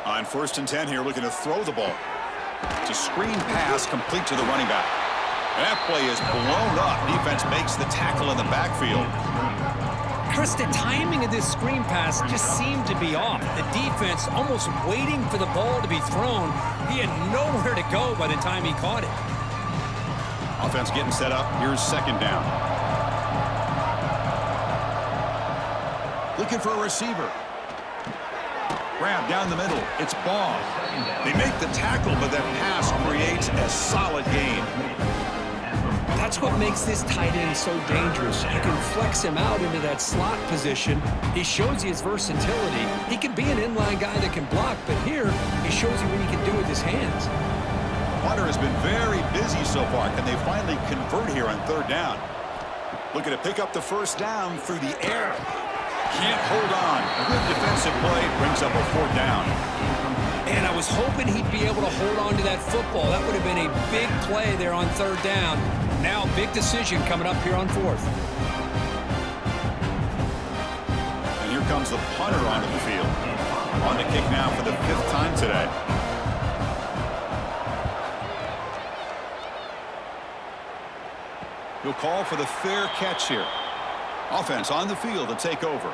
On 1st and 10 here, looking to throw the ball. It's a screen pass complete to the running back. That play is blown up. Defense makes the tackle in the backfield. Chris, the timing of this screen pass just seemed to be off. The defense almost waiting for the ball to be thrown. He had nowhere to go by the time he caught it. Offense getting set up. Here's 2nd down. Looking for a receiver. Grab down the middle. It's Ball. They make the tackle, but that pass creates a solid gain. That's what makes this tight end so dangerous. You can flex him out into that slot position. He shows you his versatility. He can be an inline guy that can block, but here he shows you what he can do with his hands. punter has been very busy so far. Can they finally convert here on third down? Looking to pick up the first down through the air. Can't hold on. A good defensive play brings up a fourth down. And I was hoping he'd be able to hold on to that football. That would have been a big play there on third down. Now, big decision coming up here on fourth. And here comes the punter onto the field. On the kick now for the 5th time today. He'll call for the fair catch here. Offense on the field to take over.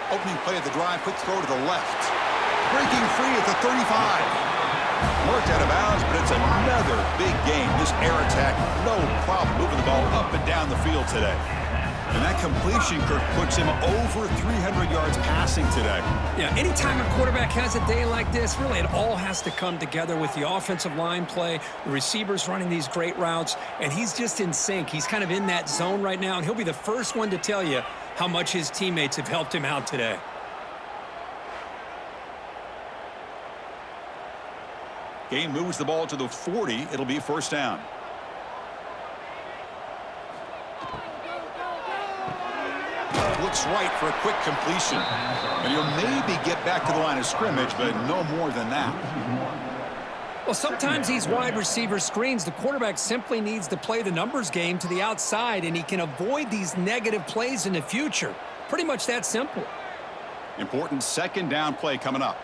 Opening play of the drive, quick throw to the left. Breaking free at the 35. Worked out of bounds, but it's another big game. This air attack, no problem moving the ball up and down the field today. And that completion, Kirk, puts him over 300 yards passing today. Yeah, anytime a quarterback has a day like this, really it all has to come together with the offensive line play, the receivers running these great routes, and he's just in sync. He's kind of in that zone right now, and he'll be the first one to tell you how much his teammates have helped him out today. Game moves the ball to the 40. It'll be first down. Looks right for a quick completion. And he'll maybe get back to the line of scrimmage, but no more than that. Well, sometimes these wide receiver screens, the quarterback simply needs to play the numbers game to the outside, and he can avoid these negative plays in the future. Pretty much that simple. Important second down play coming up.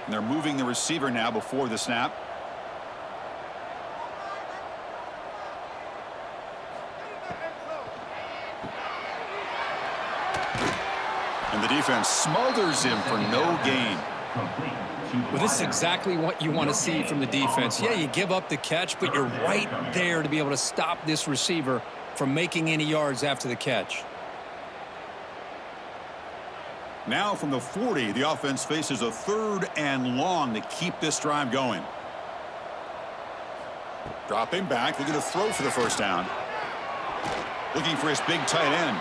And they're moving the receiver now before the snap. And the defense smothers him for no gain. Well, this is exactly what you want to see from the defense. Yeah, you give up the catch, but you're right there to be able to stop this receiver from making any yards after the catch. Now from the 40, the offense faces a 3rd and long to keep this drive going. Dropping back, looking to throw for the first down. Looking for his big tight end.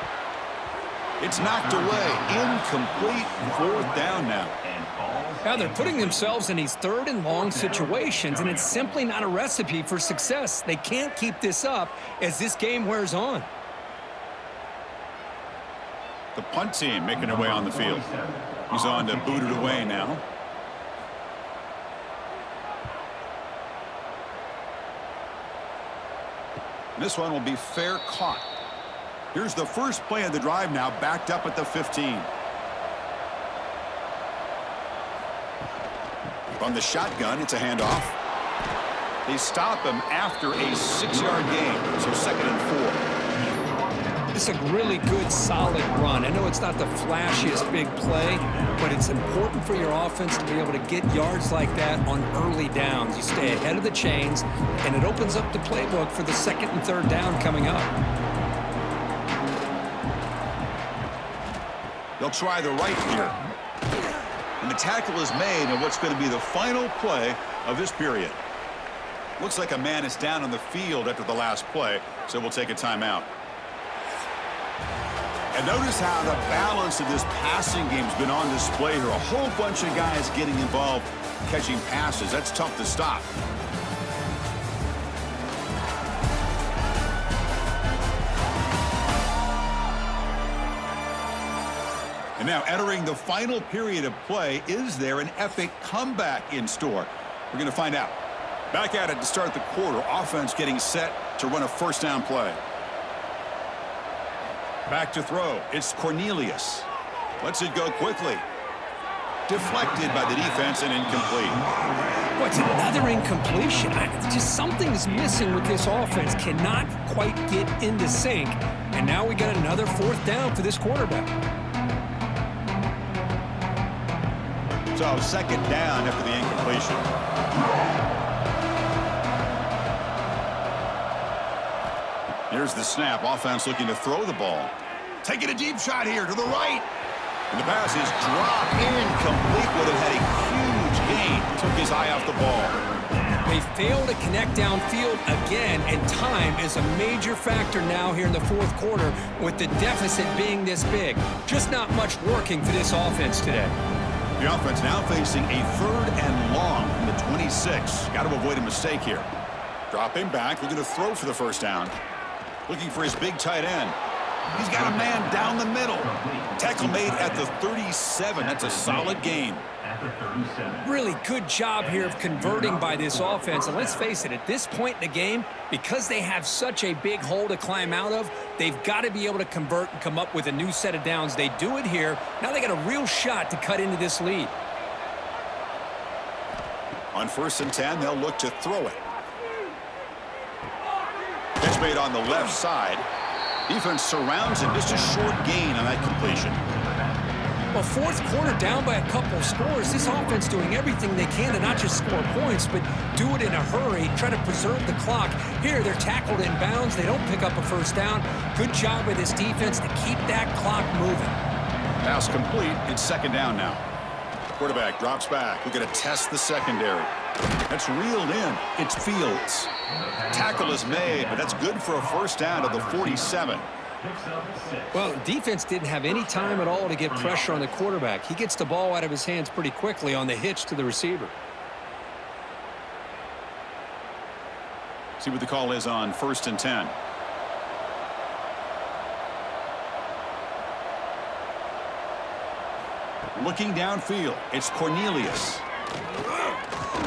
It's knocked away. Incomplete. 4th down now. Now they're putting themselves in these 3rd and long situations, and it's simply not a recipe for success. They can't keep this up as this game wears on. The punt team making their way on the field. He's on to boot it away now. This one will be fair caught. Here's the first play of the drive now, backed up at the 15. From the shotgun, it's a handoff. They stop him after a 6-yard gain, so 2nd and 4. It's a really good, solid run. I know it's not the flashiest big play, but it's important for your offense to be able to get yards like that on early downs. You stay ahead of the chains, and it opens up the playbook for the 2nd and 3rd down coming up. They'll try the right here. And the tackle is made on what's going to be the final play of this period. Looks like a man is down on the field after the last play, so we'll take a timeout. And notice how the balance of this passing game's been on display here. A whole bunch of guys getting involved catching passes. That's tough to stop. And now entering the final period of play, is there an epic comeback in store? We're going to find out. Back at it to start the quarter. Offense getting set to run a first down play. Back to throw. It's Cornelius. Lets it go quickly. Deflected by the defense and incomplete. What's another incompletion? Just something's missing with this offense. Cannot quite get into sync. And now we got another 4th down for this quarterback. So 2nd down after the incompletion. Here's the snap. Offense looking to throw the ball. Taking a deep shot here to the right. And the pass is dropped incomplete. Would have had a huge gain. Took his eye off the ball. They fail to connect downfield again, and time is a major factor now here in the fourth quarter with the deficit being this big. Just not much working for this offense today. The offense now facing a 3rd and long from the 26. Got to avoid a mistake here. Dropping back, looking to throw for the first down. Looking for his big tight end. He's got a man down the middle. Tackle made at the 37. That's a solid gain. Really good job here of converting by this offense. And let's face it, at this point in the game, because they have such a big hole to climb out of, they've got to be able to convert and come up with a new set of downs. They do it here. Now they got a real shot to cut into this lead. On 1st and 10, they'll look to throw it. Catch made on the left side. Defense surrounds him. Just a short gain on that completion. Well, fourth quarter down by a couple of scores. This offense doing everything they can to not just score points, but do it in a hurry, try to preserve the clock. Here, they're tackled in bounds. They don't pick up a first down. Good job by this defense to keep that clock moving. Pass complete. It's 2nd down now. Quarterback drops back. We're going to test the secondary. That's reeled in. It's Fields. Tackle is made, but that's good for a first down to the 47. Well, defense didn't have any time at all to get pressure on the quarterback. He gets the ball out of his hands pretty quickly on the hitch to the receiver. See what the call is on 1st and 10. Looking downfield, it's Cornelius.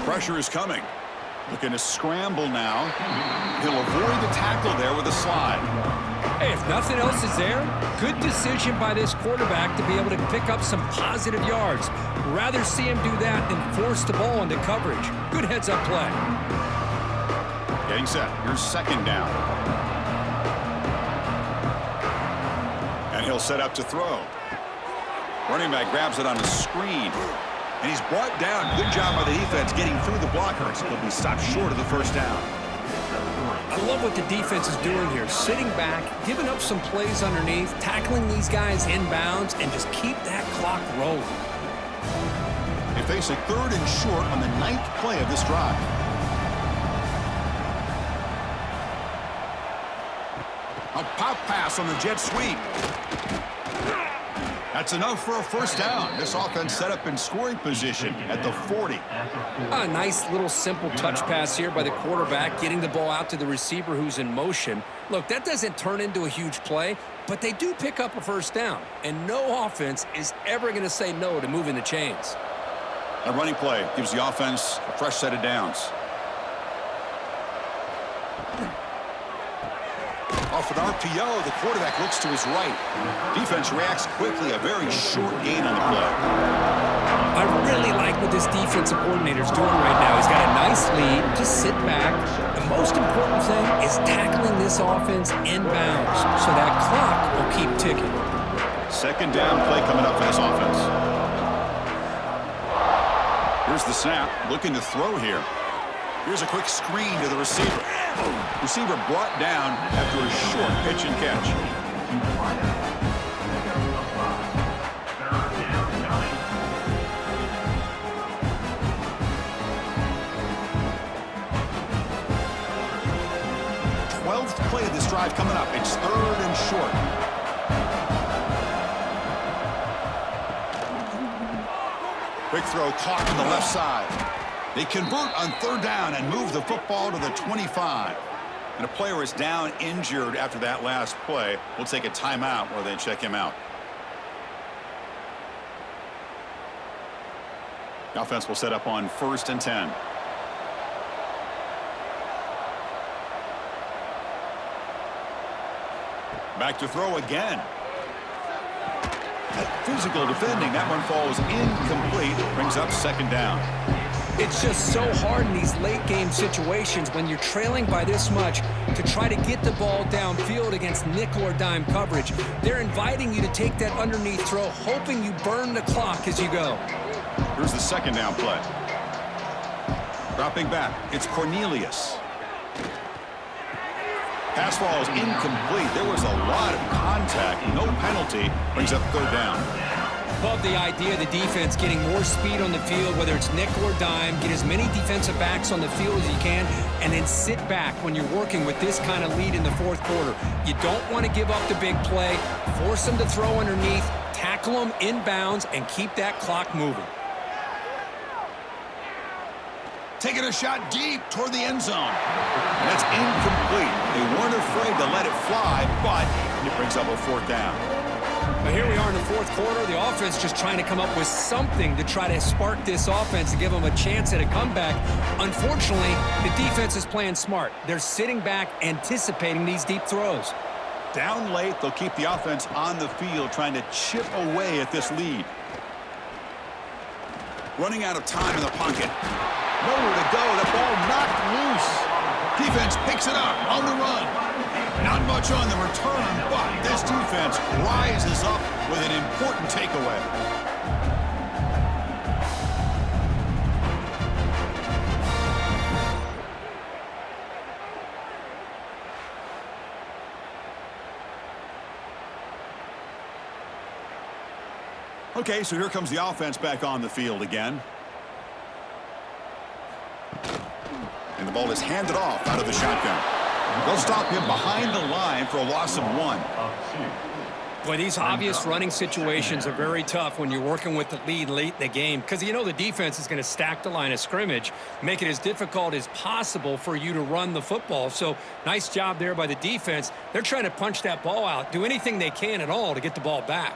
Pressure is coming. Looking to scramble now. He'll avoid the tackle there with a slide. Hey, if nothing else is there, good decision by this quarterback to be able to pick up some positive yards. Rather see him do that than force the ball into coverage. Good heads-up play. Getting set. Here's 2nd down. And he'll set up to throw. Running back grabs it on a screen. And he's brought down. Good job by the defense getting through the blockers. He'll be stopped short of the first down. I love what the defense is doing here. Sitting back, giving up some plays underneath, tackling these guys inbounds, and just keep that clock rolling. They face a 3rd and short on the 9th play of this drive. A pop pass on the jet sweep. That's enough for a first down. This offense set up in scoring position at the 40. A nice little simple touch pass here by the quarterback, getting the ball out to the receiver who's in motion. Look, that doesn't turn into a huge play, but they do pick up a first down. And no offense is ever going to say no to moving the chains. A running play gives the offense a fresh set of downs. Off an RPO, the quarterback looks to his right. Defense reacts quickly, a very short gain on the play. I really like what this defensive coordinator is doing right now. He's got a nice lead. Just sit back. The most important thing is tackling this offense inbounds so that clock will keep ticking. 2nd down play coming up for this offense. Here's the snap. Looking to throw here. Here's a quick screen to the receiver. Receiver brought down after a short pitch and catch. Play of this drive coming up. It's 3rd and short. Quick throw caught on the left side. They convert on 3rd down and move the football to the 25. And a player is down injured after that last play. We'll take a timeout while they check him out. The offense will set up on 1st and 10. Back to throw again. Physical defending. That one falls incomplete. Brings up 2nd down. It's just so hard in these late game situations when you're trailing by this much to try to get the ball downfield against nickel or dime coverage. They're inviting you to take that underneath throw, hoping you burn the clock as you go. Here's the 2nd down play. Dropping back. It's Cornelius. Pass falls incomplete. There was a lot of contact. No penalty. Brings up 3rd down. Love the idea of the defense getting more speed on the field, whether it's nickel or dime, get as many defensive backs on the field as you can, and then sit back when you're working with this kind of lead in the fourth quarter. You don't want to give up the big play, force them to throw underneath, tackle them inbounds, and keep that clock moving. Taking a shot deep toward the end zone. That's incomplete. They weren't afraid to let it fly, but it brings up a fourth down. But here we are in the fourth quarter. The offense just trying to come up with something to try to spark this offense to give them a chance at a comeback. Unfortunately, the defense is playing smart. They're sitting back, anticipating these deep throws. Down late, they'll keep the offense on the field, trying to chip away at this lead. Running out of time in the pocket. Nowhere to go. The ball knocked loose. Defense picks it up on the run. Not much on the return, but this defense rises up with an important takeaway. Okay, so here comes the offense back on the field again. And the ball is handed off out of the shotgun. They'll stop him behind the line for a loss of 1. Boy, these obvious running situations are very tough when you're working with the lead late in the game, because you know the defense is going to stack the line of scrimmage, make it as difficult as possible for you to run the football. So nice job there by the defense. They're trying to punch that ball out, do anything they can at all to get the ball back.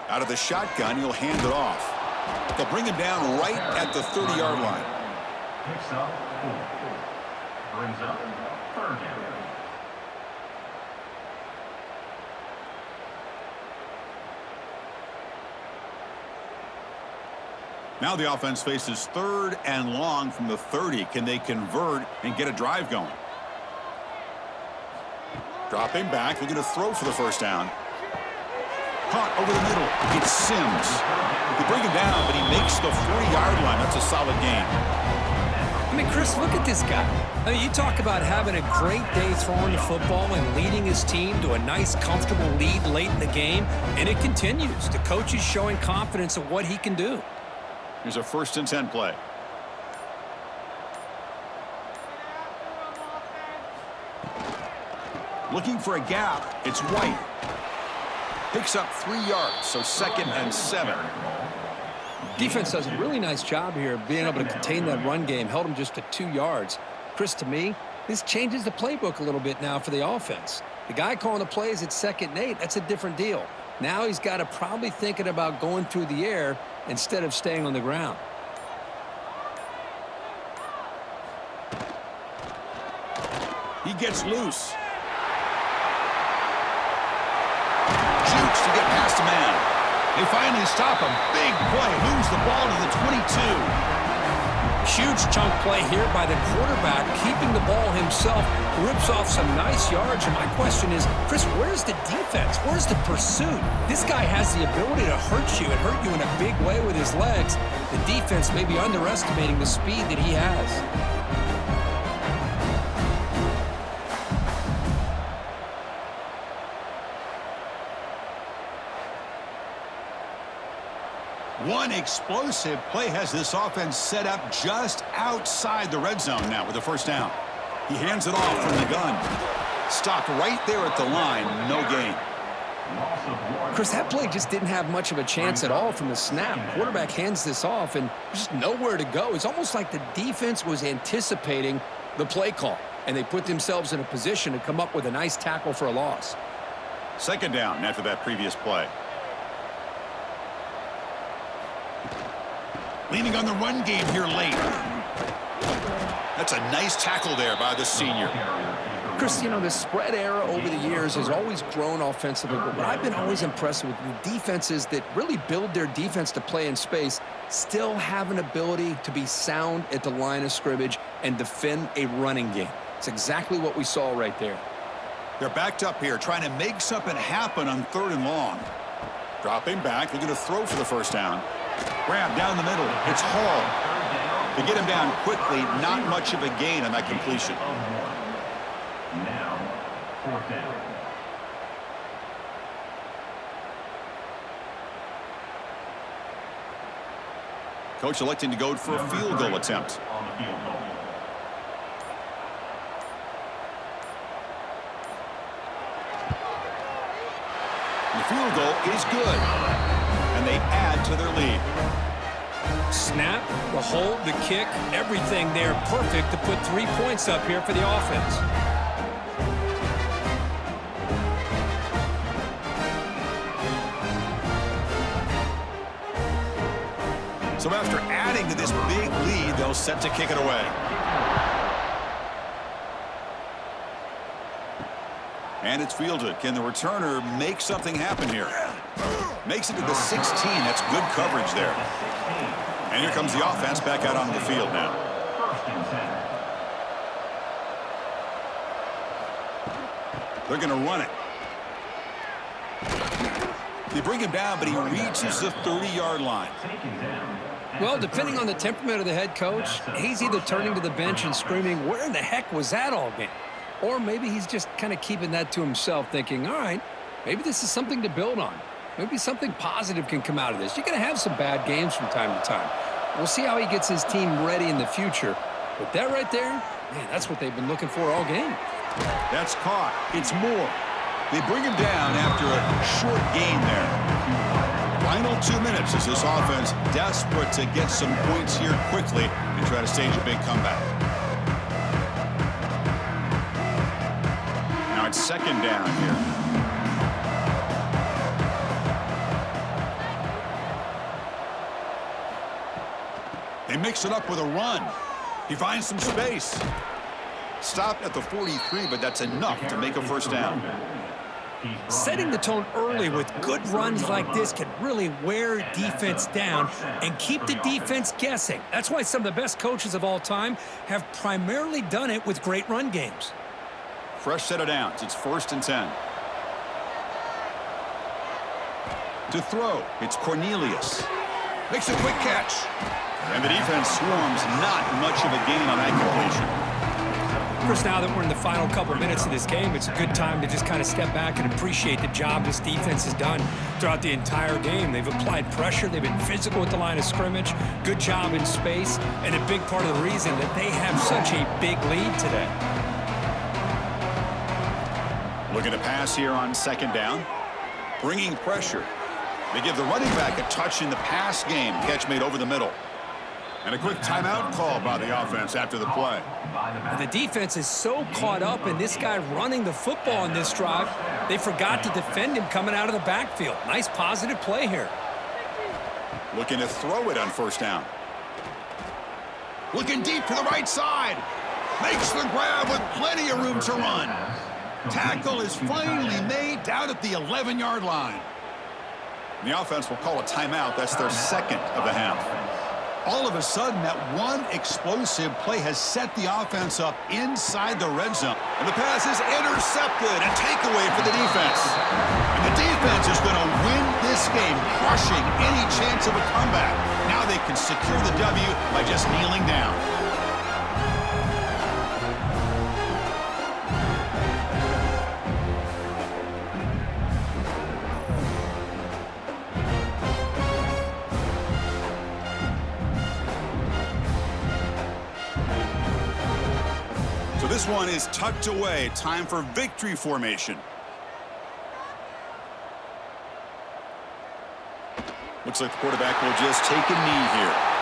Out of the shotgun, he'll hand it off. They'll bring him down right at the 30-yard line. Picks up 4. Brings up 3rd down. Now the offense faces 3rd and long from the 30. Can they convert and get a drive going? Dropping back, looking to throw for the first down. Caught over the middle. It's Sims. They bring him down, but he makes the 40-yard line. That's a solid gain. I mean, Chris, look at this guy. I mean, you talk about having a great day throwing the football and leading his team to a nice, comfortable lead late in the game, and it continues. The coach is showing confidence of what he can do. Here's a 1st and 10 play. Looking for a gap. It's White. Picks up 3 yards, so 2nd and 7. Defense does a really nice job here of being able to contain that run game, held them just to 2 yards. Chris, to me, this changes the playbook a little bit now for the offense. The guy calling the plays at 2nd and 8, that's a different deal. Now he's got to probably thinking about going through the air instead of staying on the ground. He gets loose. Jukes to get past a man. They finally stop him. Big play. Moves the ball to the 22. Huge chunk play here by the quarterback, keeping the ball himself, rips off some nice yards. And my question is, Chris, where's the defense? Where's the pursuit? This guy has the ability to hurt you and hurt you in a big way with his legs. The defense may be underestimating the speed that he has. One explosive play has this offense set up just outside the red zone now with a 1st down. He hands it off from the gun. Stopped right there at the line. No gain. Chris, that play just didn't have much of a chance at all from the snap. Quarterback hands this off and just nowhere to go. It's almost like the defense was anticipating the play call, and they put themselves in a position to come up with a nice tackle for a loss. 2nd down after that previous play. Leaning on the run game here late. That's a nice tackle there by the senior. Chris, you know, the spread era over the years has always grown offensively, but what I've been always impressed with the defenses that really build their defense to play in space still have an ability to be sound at the line of scrimmage and defend a running game. It's exactly what we saw right there. They're backed up here, trying to make something happen on 3rd and long. Dropping back, looking to throw for the 1st down. Grab down the middle. It's Hall. To get him down quickly, not much of a gain on that completion. Now, 4th down. Coach electing to go for a field goal attempt. On the field goal. The field goal is good. And they add to their lead. Snap, the hold, the kick, everything there perfect to put 3 points up here for the offense. So after adding to this big lead, they'll set to kick it away. And it's fielded. Can the returner make something happen here? Makes it to the 16. That's good coverage there. And here comes the offense back out onto the field now. First and 10. They're going to run it. They bring him down, but he reaches the 30-yard line. Taken down. Well, depending on the temperament of the head coach, he's either turning to the bench and screaming, where in the heck was that all game? Or maybe he's just kind of keeping that to himself, thinking, all right, maybe this is something to build on. Maybe something positive can come out of this. You're going to have some bad games from time to time. We'll see how he gets his team ready in the future. But that right there, man, that's what they've been looking for all game. That's caught. It's more. They bring him down after a short gain there. Final 2 minutes as this offense desperate to get some points here quickly and try to stage a big comeback. Now it's second down here. They mix it up with a run. He finds some space. Stopped at the 43, but that's enough to make a first down. Setting the tone early with good runs like this can really wear defense down and keep the defense guessing. That's why some of the best coaches of all time have primarily done it with great run games. Fresh set of downs. It's first and 10. To throw, it's Cornelius. Makes a quick catch. And the defense swarms. Not much of a gain on that completion. Chris, now that we're in the final couple minutes of this game, it's a good time to just kind of step back and appreciate the job this defense has done throughout the entire game. They've applied pressure. They've been physical at the line of scrimmage. Good job in space. And a big part of the reason that they have such a big lead today. Looking to pass here on second down. Bringing pressure. They give the running back a touch in the pass game. Catch made over the middle. And a quick timeout call by the offense after the play. The defense is so caught up in this guy running the football in this drive, they forgot to defend him coming out of the backfield. Nice positive play here. Looking to throw it on first down. Looking deep to the right side. Makes the grab with plenty of room to run. Tackle is finally made down at the 11-yard line. The offense will call a timeout. That's their second of the half. All of a sudden, that one explosive play has set the offense up inside the red zone. And the pass is intercepted. A takeaway for the defense. And the defense is going to win this game, crushing any chance of a comeback. Now they can secure the W by just kneeling down. This one is tucked away. Time for victory formation. Looks like the quarterback will just take a knee here.